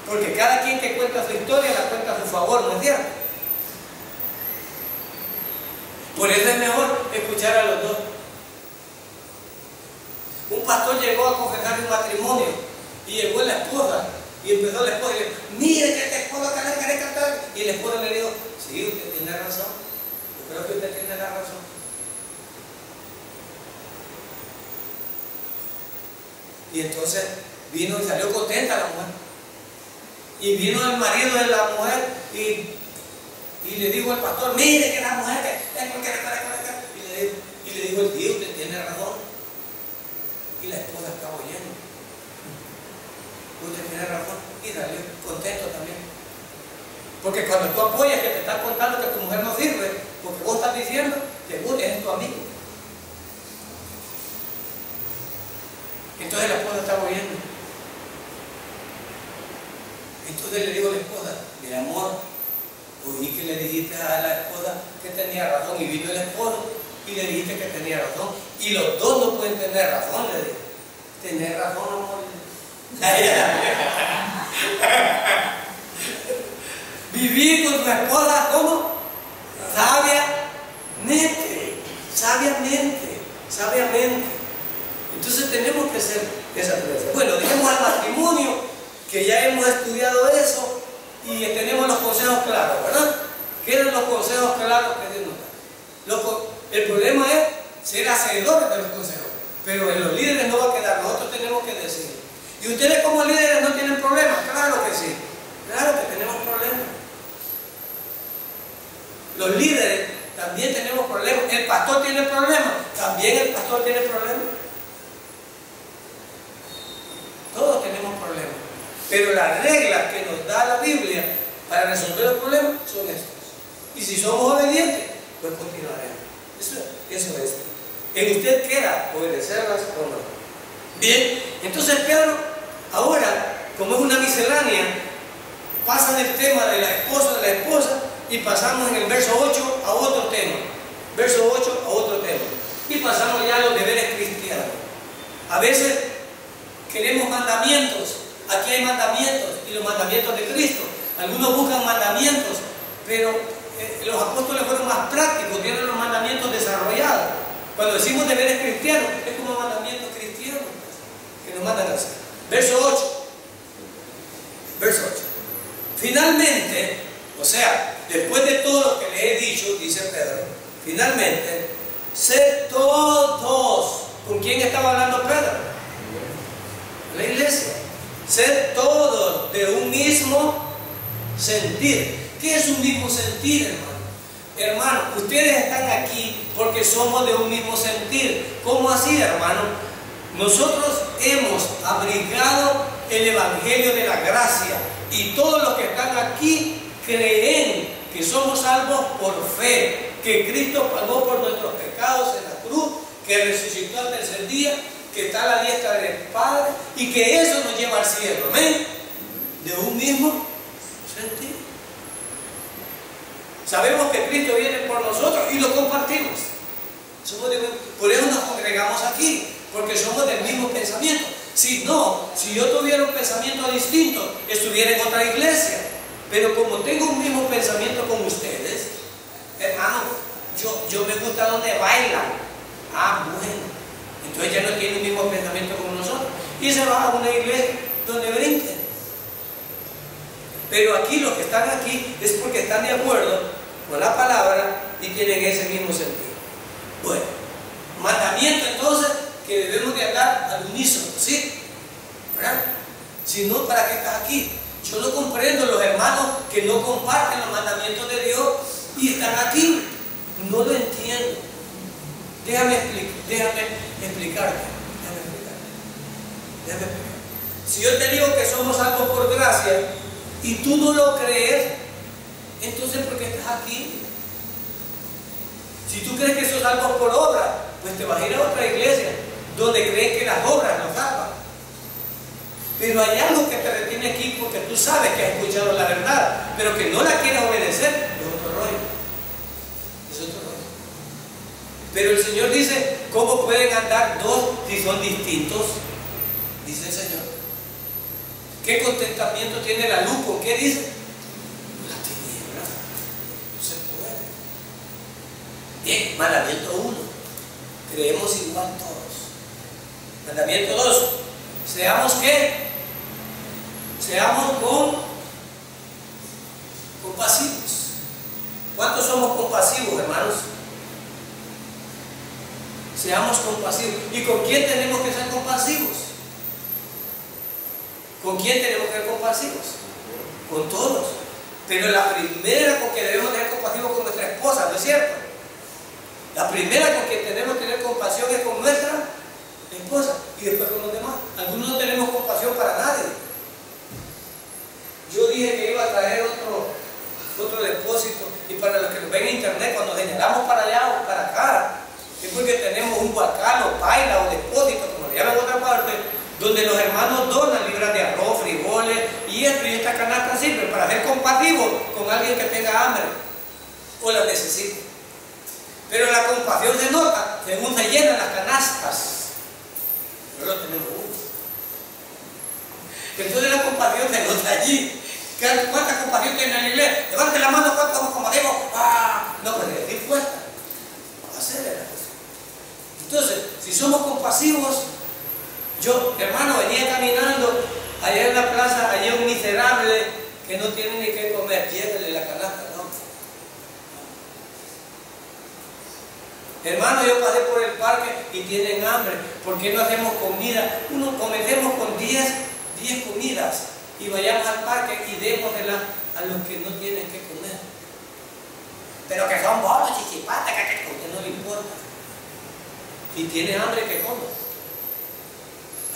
porque cada quien que cuenta su historia la cuenta a su favor, ¿no es cierto? Por eso es mejor escuchar a los dos. Un pastor llegó a confesar un matrimonio y llegó la esposa y empezó la esposa y le dijo, mire que este esposo que le quiere cantar, y el esposo le dijo, sí, usted tiene razón, yo creo que usted tiene la razón. Y entonces vino y salió contenta la mujer. Y vino el marido de la mujer y le dijo al pastor, mire que la mujer y le dijo el tío, usted tiene razón. Y la esposa estaba oyendo. Usted tiene razón. Y salió contento también. Porque cuando tú apoyas que te están contando que tu mujer no sirve, porque vos estás diciendo, seguro es tu amigo. Entonces la esposa estaba oyendo. Entonces le digo a la esposa, mi amor, oí que le dijiste a la esposa que tenía razón, y vino el esposo y le dijiste que tenía razón, y los dos no pueden tener razón, le dije. Tener razón, amor. Vivir con tu esposa, ¿cómo? sabiamente. Entonces tenemos que ser esa prudencia. Bueno, dejemos al matrimonio, que ya hemos estudiado eso y tenemos los consejos claros, ¿verdad? ¿Qué eran los consejos claros que Dios nos da? El problema es ser hacedores de los consejos, pero en los líderes no va a quedar, nosotros tenemos que decir. ¿Y ustedes como líderes no tienen problemas? Claro que sí, claro que tenemos problemas. Los líderes también tenemos problemas. El pastor tiene problemas, también el pastor tiene problemas. Todos tenemos problemas. Pero las reglas que nos da la Biblia para resolver los problemas son estas. Y si somos obedientes, pues continuaremos. Eso es. En usted queda obedecerlas o no. Bien, entonces Pedro, ahora, como es una miscelánea, pasa del tema de la esposa, y pasamos en el verso 8 a otro tema. Verso 8 a otro tema. Y pasamos ya a los deberes cristianos. A veces queremos mandamientos. Aquí hay mandamientos y los mandamientos de Cristo. Algunos buscan mandamientos, pero los apóstoles fueron más prácticos, tienen los mandamientos desarrollados. Cuando decimos deberes cristianos, es como mandamientos cristianos que nos mandan a hacer. Verso 8. Verso 8. Finalmente, o sea, después de todo lo que le he dicho, dice Pedro, finalmente, sed todos. ¿Con quién estaba hablando Pedro? La iglesia. Sed todos de un mismo sentir. ¿Qué es un mismo sentir, hermano? Hermano, ustedes están aquí porque somos de un mismo sentir. ¿Cómo así, hermano? Nosotros hemos abrigado el evangelio de la gracia y todos los que están aquí creen que somos salvos por fe, que Cristo pagó por nuestros pecados en la cruz, que resucitó al tercer día, que está a la diestra del Padre y que eso nos lleva al cielo. ¿Amén? De un mismo sentir. Sabemos que Cristo viene por nosotros y lo compartimos. Por eso nos congregamos aquí, porque somos del mismo pensamiento. Si no, si yo tuviera un pensamiento distinto, estuviera en otra iglesia. Pero como tengo un mismo pensamiento con ustedes, hermano, yo me gusta donde bailan. Ah, bueno. Entonces ya no tiene el mismo pensamiento con nosotros. Y se va a una iglesia donde brinquen. Pero aquí los que están aquí es porque están de acuerdo con la palabra y tienen ese mismo sentido. Bueno, mandamiento entonces que debemos de hablar al unísono, ¿sí? ¿Verdad? Si no, ¿para qué estás aquí? Yo no comprendo los hermanos que no comparten los mandamientos de Dios y están aquí. No lo entiendo. Déjame explicarte. Si yo te digo que somos salvos por gracia y tú no lo crees, entonces ¿por qué estás aquí? Si tú crees que sos salvos por obra, pues te vas a ir a otra iglesia donde creen que las obras nos salvan. Pero hay algo que te retiene aquí porque tú sabes que has escuchado la verdad, pero que no la quieres obedecer, es otro rollo. Es otro rollo. Pero el Señor dice, ¿cómo pueden andar dos si son distintos? Dice el Señor. ¿Qué contentamiento tiene la luz? ¿Con qué dice? La tiniebla. No se puede. Bien, mandamiento 1. Creemos igual todos. Mandamiento 2. Seamos ¿qué? Seamos compasivos. ¿Cuántos somos compasivos, hermanos? Seamos compasivos. ¿Y con quién tenemos que ser compasivos? ¿Con quién tenemos que ser compasivos? Con todos. Pero la primera con que debemos tener compasivos es con nuestra esposa, ¿no es cierto? La primera con que tenemos que tener compasión es con nuestra esposa y después con los demás. Algunos no tenemos compasión para nadie. Yo dije que iba a traer otro depósito y para los que nos ven en internet, cuando señalamos para allá o para acá, es porque tenemos un huacal o paila o depósito, como le llaman en otra parte, donde los hermanos donan libras de arroz, frijoles y esto y esta canasta sirve para ser compasivos con alguien que tenga hambre o la necesite. Pero la compasión se nota según se llenan las canastas. No lo tenemos uno. Entonces la compasión se nota allí. ¿Cuánta compasión tiene en la iglesia? Levante la mano, ¿cuántos somos compasivos? No, pues somos compasivos. Yo, hermano, venía caminando allá en la plaza, allá un miserable que no tiene ni qué comer, llévele la canasta, no. Hermano, yo pasé por el parque y tienen hambre. ¿Por qué no hacemos comida? Comencemos con 10 comidas y vayamos al parque y démosela a los que no tienen que comer. Pero que son bolos, chichipatas, que a usted no le importa. Si tiene hambre, que coma.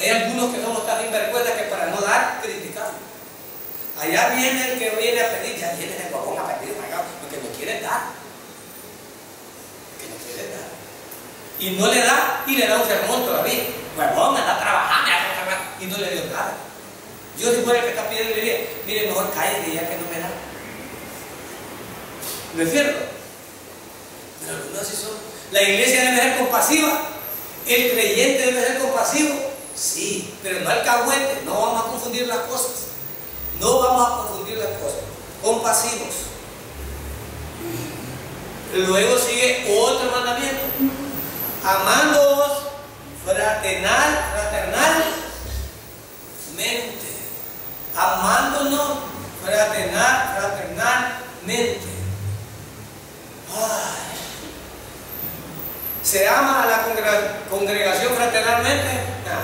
Hay algunos que somos tan sinvergüenzas que para no dar, criticamos. Allá viene el que viene a pedir, ya viene el guabón a pedir, porque no quiere dar. Y no le da, y le da un sermón todavía. Huevón, anda trabajando, y no le dio nada. Yo, si fuera el que está pidiendo, le diría, mire, mejor cállate ya que no me da. ¿No es cierto? Pero algunos así son. La iglesia debe ser compasiva. El creyente debe ser compasivo. Sí, pero no alcahuete. No vamos a confundir las cosas. No vamos a confundir las cosas. Compasivos. Luego sigue otro mandamiento. Amándoos fraternalmente. Amándonos fraternalmente. Ay. ¿Se ama a la congregación fraternalmente? No.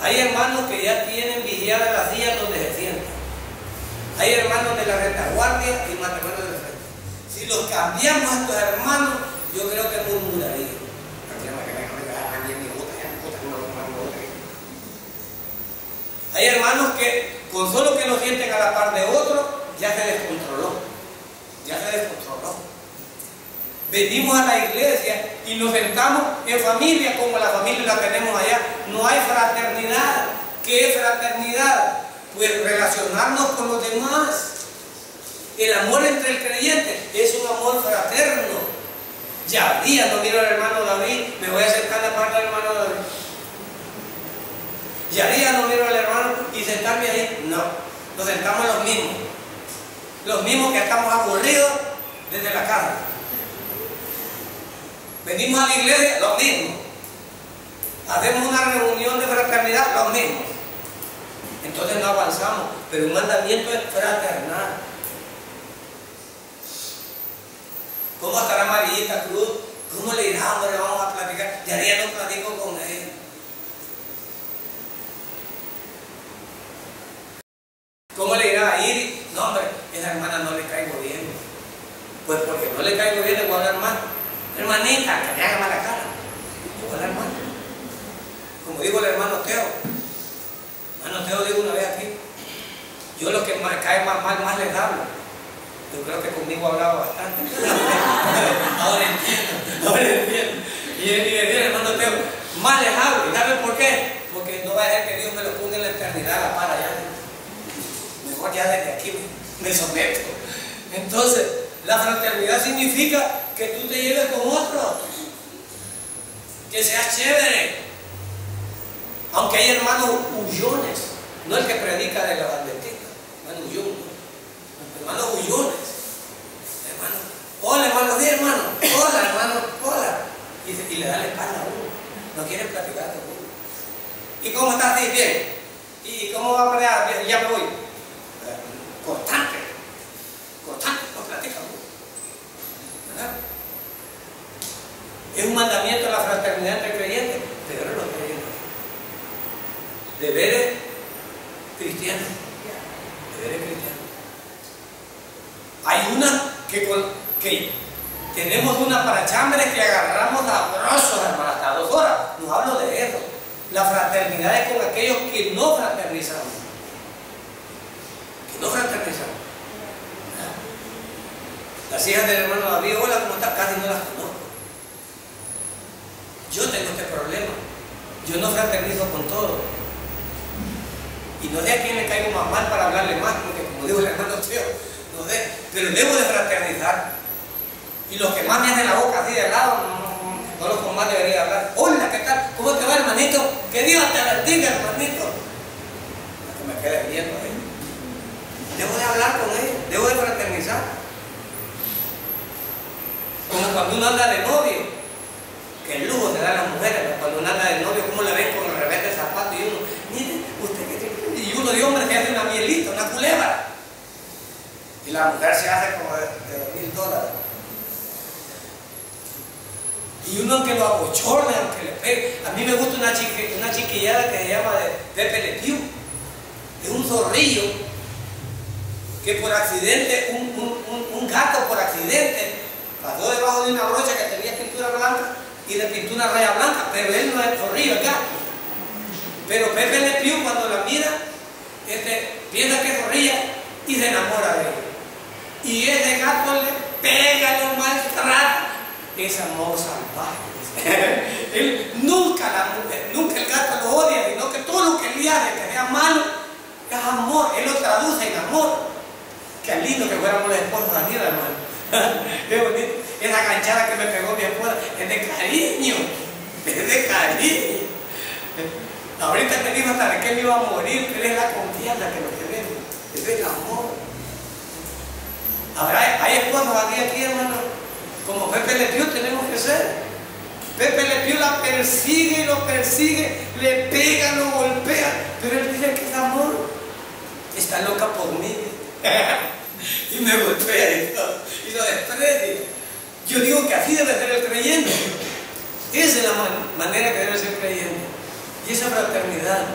Hay hermanos que ya tienen vigiadas las sillas donde se sientan. Hay hermanos de la retaguardia y más hermanos de la frente. Si los cambiamos a estos hermanos, yo creo que murmuraría. Hay hermanos que con solo que lo sienten a la par de otro, ya se descontroló. Venimos a la iglesia y nos sentamos en familia como la familia la tenemos allá. No hay fraternidad. ¿Qué es fraternidad? Pues relacionarnos con los demás. El amor entre el creyente es un amor fraterno. Ya día no miro al hermano David, me voy a sentar de parte del hermano David. Ya día no miro al hermano y sentarme ahí. No, nos sentamos los mismos. Los mismos que estamos aburridos desde la casa. Venimos a la iglesia, los mismos. Hacemos una reunión de fraternidad, los mismos. Entonces no avanzamos, pero un mandamiento es fraternal. ¿Cómo estará Marillita Cruz? ¿Cómo le irá? Hombre, vamos a platicar. Ya día no platico con ella. ¿Cómo le irá a ir? No, hombre, esa hermana no le caigo bien. Pues porque no le caigo bien, le voy a hablar mal. Hermanita, que me haga mala cara. Le voy a hablar mal. Como dijo el hermano Teo. Hermano Teo dijo una vez aquí. Yo lo que me cae más les hablo. Yo creo que conmigo hablaba bastante. Ahora entiendo. Y le dije, hermano Teo, más les hablo. ¿Y sabes por qué? Porque no va a ser que Dios me lo ponga en la eternidad a la para allá. Mejor ya desde aquí me someto. Entonces, la fraternidad significa que tú te lleves con otros. Que seas chévere. Aunque hay hermanos huyones. No el que predica de la bandetica. Hermano huyón. Hermanos huyones. Hermano, hola hermano, sí hermano. Hola hermano, hola. Y le da la espalda a uno. No quiere platicar con uno. ¿Y cómo estás? Sí, bien. ¿Y cómo va para allá? Bien, ya me voy. Constante, no platica uno. ¿Verdad? Es un mandamiento de la fraternidad entre creyentes, pero no creyentes. Deberes cristianos. Hay una que tenemos una para chambres que agarramos sabrosos, hermano, hasta 2 horas. No hablo de eso. La fraternidad es con aquellos que no fraternizamos. Las hijas del hermano David, hola, ¿cómo estás? Casi no las conozco. Yo tengo este problema. Yo no fraternizo con todo. Y no sé a quién le caigo más mal para hablarle más, porque como dijo el hermano Teo, no sé, pero debo de fraternizar. Y los que más me hacen la boca así de lado, no los que más debería hablar. Hola, ¿qué tal? ¿Cómo te va, hermanito? Que Dios te bendiga, hermanito. Que me quede viendo ahí. Debo de hablar con ellos, debo de fraternizar. Como cuando uno anda de novio, el lujo se da a las mujeres, pero cuando uno anda de novio, ¿cómo le ven con el revés del zapato? Y uno, mire, usted que tiene, y uno de hombre se hace una mielita, una culebra. Y la mujer se hace como de $2,000. Y uno aunque lo abochorne, aunque le pegue. A mí me gusta una chiquillada que se llama de Pepe Le Pew. Es un zorrillo que por accidente, un gato por accidente, pasó debajo de una brocha que tenía pintura blanca y le pintó una raya blanca, pero él no es zorrillo, el gato. Pero Pepe Le Pew cuando la mira, piensa que es zorrilla y se enamora de ella. Y ese gato le pega, lo maltrata. Es amor salvaje. Él nunca el gato lo odia, sino que todo lo que él hace que sea malo es amor. Él lo traduce en amor. Qué lindo que fuéramos los esposos así, hermano. Qué bonito. Esa ganchada que me pegó mi esposa es de cariño. Es de cariño. Ahorita me dijo hasta de que me iba a morir, pero es la confianza que nos tenemos. Es el amor. Ahora hay esposos aquí, hermano. Como Pepe Le Pew tenemos que ser. Pepe Le Pew la persigue y lo persigue, le pega, lo golpea, pero él dice que es amor. Está loca por mí. Y me golpea y lo desprecia. Yo digo que así debe ser el creyente. Esa es la manera que debe ser el creyente. Y esa fraternidad.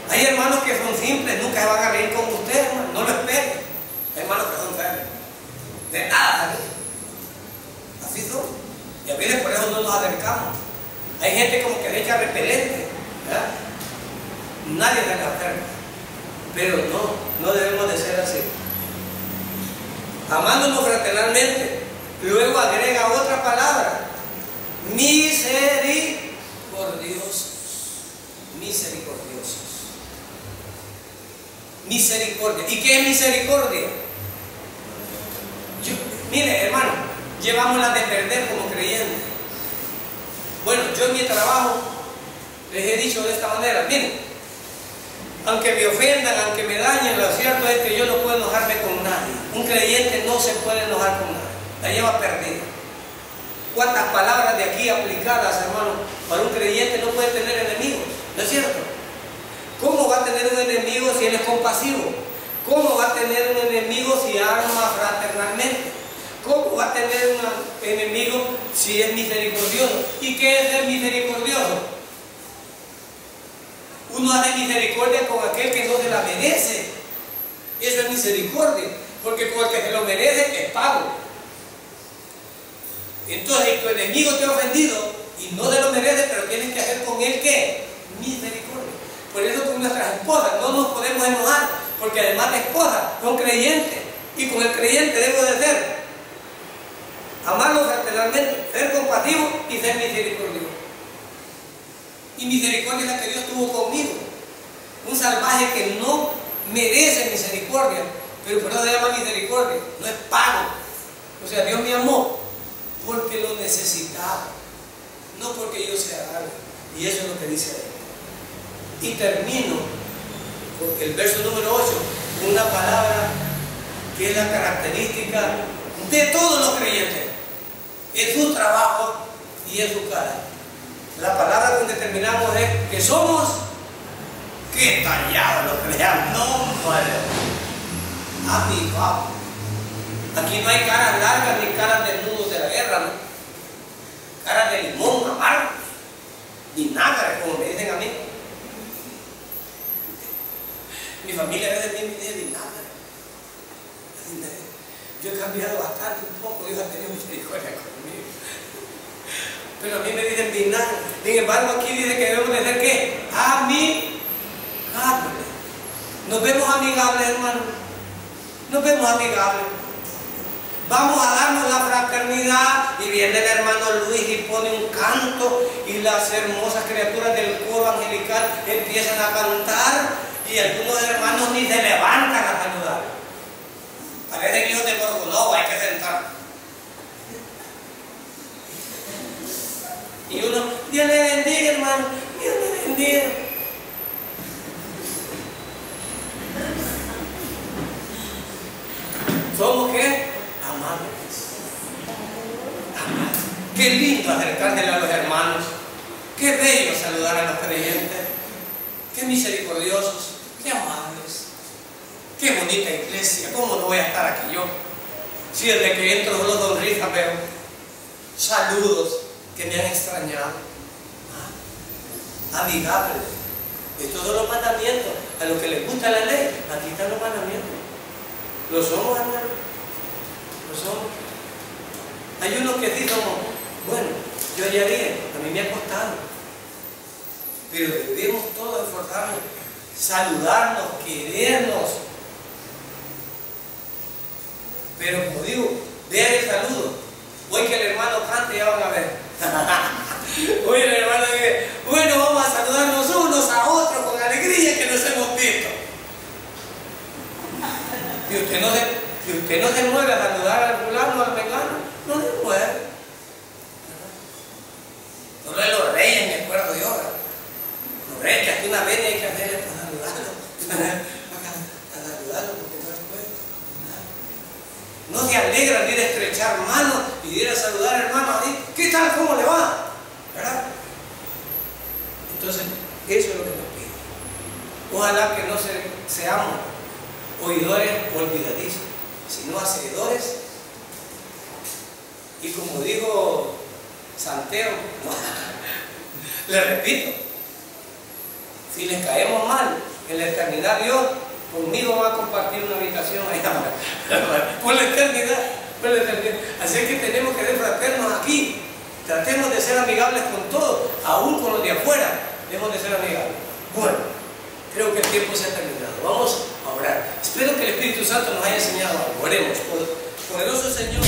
Hay hermanos que son simples, nunca se van a reír con usted, hermano. No lo esperen. Hay hermanos que son serios. De nada, ¿sí? Así son. Y a veces por eso no nos acercamos. Hay gente como que le echa repelente, ¿verdad? Nadie se le acerca. Pero no debemos de ser así. Amándonos fraternalmente. Luego agrega otra palabra. Misericordiosos. Misericordiosos. Misericordia. ¿Y qué es misericordia? Mire, hermano, llevamos la de perder como creyentes. Bueno, yo en mi trabajo les he dicho de esta manera, miren, aunque me ofendan, aunque me dañen, lo cierto es que yo no puedo enojarme con nadie. Un creyente no se puede enojar con nadie, la lleva perdida. ¿Cuántas palabras de aquí aplicadas, hermano, para un creyente no puede tener enemigos? ¿No es cierto? ¿Cómo va a tener un enemigo si él es compasivo? ¿Cómo va a tener un enemigo si ama fraternalmente? ¿Cómo va a tener un enemigo si es misericordioso? ¿Y qué es ser misericordioso? Uno hace misericordia con aquel que no se la merece. Eso es misericordia, porque con el que se lo merece es pago. Entonces, si tu enemigo te ha ofendido y no se lo merece, pero tienes que hacer con él ¿qué? Misericordia. Por eso con nuestras esposas no nos podemos enojar, porque además de esposas son creyentes, y con el creyente debo de ser amarlo fraternalmente, ser compasivo y ser misericordioso. Y misericordia es la que Dios tuvo conmigo. Un salvaje que no merece misericordia, pero por eso se llama misericordia, no es pago. O sea, Dios me amó porque lo necesitaba, no porque yo sea algo. Y eso es lo que dice ahí. Y termino con el verso número 8, una palabra que es la característica de todos los creyentes, en su trabajo y en su cara. La palabra con que terminamos es que somos, que tallados los creamos, no vale. Amigo, aquí no hay caras largas ni caras de nudos de la guerra, ¿no? Caras de limón, amargo, vinagre, como me dicen a mí. Mi familia a veces me dice vinagre. Yo he cambiado bastante, un poco, Dios ha tenido misericordia conmigo. Pero a mí me dicen vinagre. Sin embargo, aquí dice que debemos de ser ¿qué? Amigables. Nos vemos amigables, hermano. Nos vemos amigables. Vamos a darnos la fraternidad. Y viene el hermano Luis y pone un canto. Y las hermosas criaturas del coro angelical empiezan a cantar. Y algunos hermanos ni se levantan a saludar. Parecen hijos de Gorgonova, hay que sentar. Y uno, Dios le bendiga, hermano, Dios le bendiga. ¿Somos qué? Amables. Amables. ¿Qué Qué lindo acercarse a los hermanos. Qué bello saludar a los creyentes. Qué misericordiosos, qué amables. Qué bonita iglesia. ¿Cómo no voy a estar aquí yo? Si desde que entro solo sonrisas veo. Saludos que me han extrañado. Amigables. Estos son los mandamientos. A los que les gusta la ley, aquí están los mandamientos. ¿Lo somos, hermano? ¿Lo somos? Hay unos que sí somos, bueno, yo ya dije, a mí me ha costado. Pero debemos todos esforzarnos, saludarnos, querernos. Pero como digo, vean el saludo. Hoy que el hermano cante, ya van a ver. Hoy el hermano dice, bueno, vamos a saludarnos unos a otros con alegría que nos hemos visto. Si usted no se mueve a saludar al fulano o al mengano, no se mueve. Solo de los reyes me acuerdo yo. Los reyes que aquí una vez hay que hacerle para saludarlo. Para saludarlo porque no se puede. No se alegra ni de estrechar manos y de ir a saludar al hermano ahí. ¿Qué tal? ¿Cómo le va? ¿Verdad? Entonces, eso es lo que nos pide. Ojalá que no seamos oidores olvidadizos, sino hacedores. Y como dijo Santiago, le repito, si les caemos mal, en la eternidad Dios conmigo va a compartir una habitación allá por la eternidad, por la eternidad. Así es que tenemos que ser fraternos aquí. Tratemos de ser amigables con todos, aún con los de afuera. Debemos de ser amigables. Bueno, creo que el tiempo se ha terminado. Vamos a orar. Espero que el Espíritu Santo nos haya enseñado algo. Oremos. Poderoso Señor.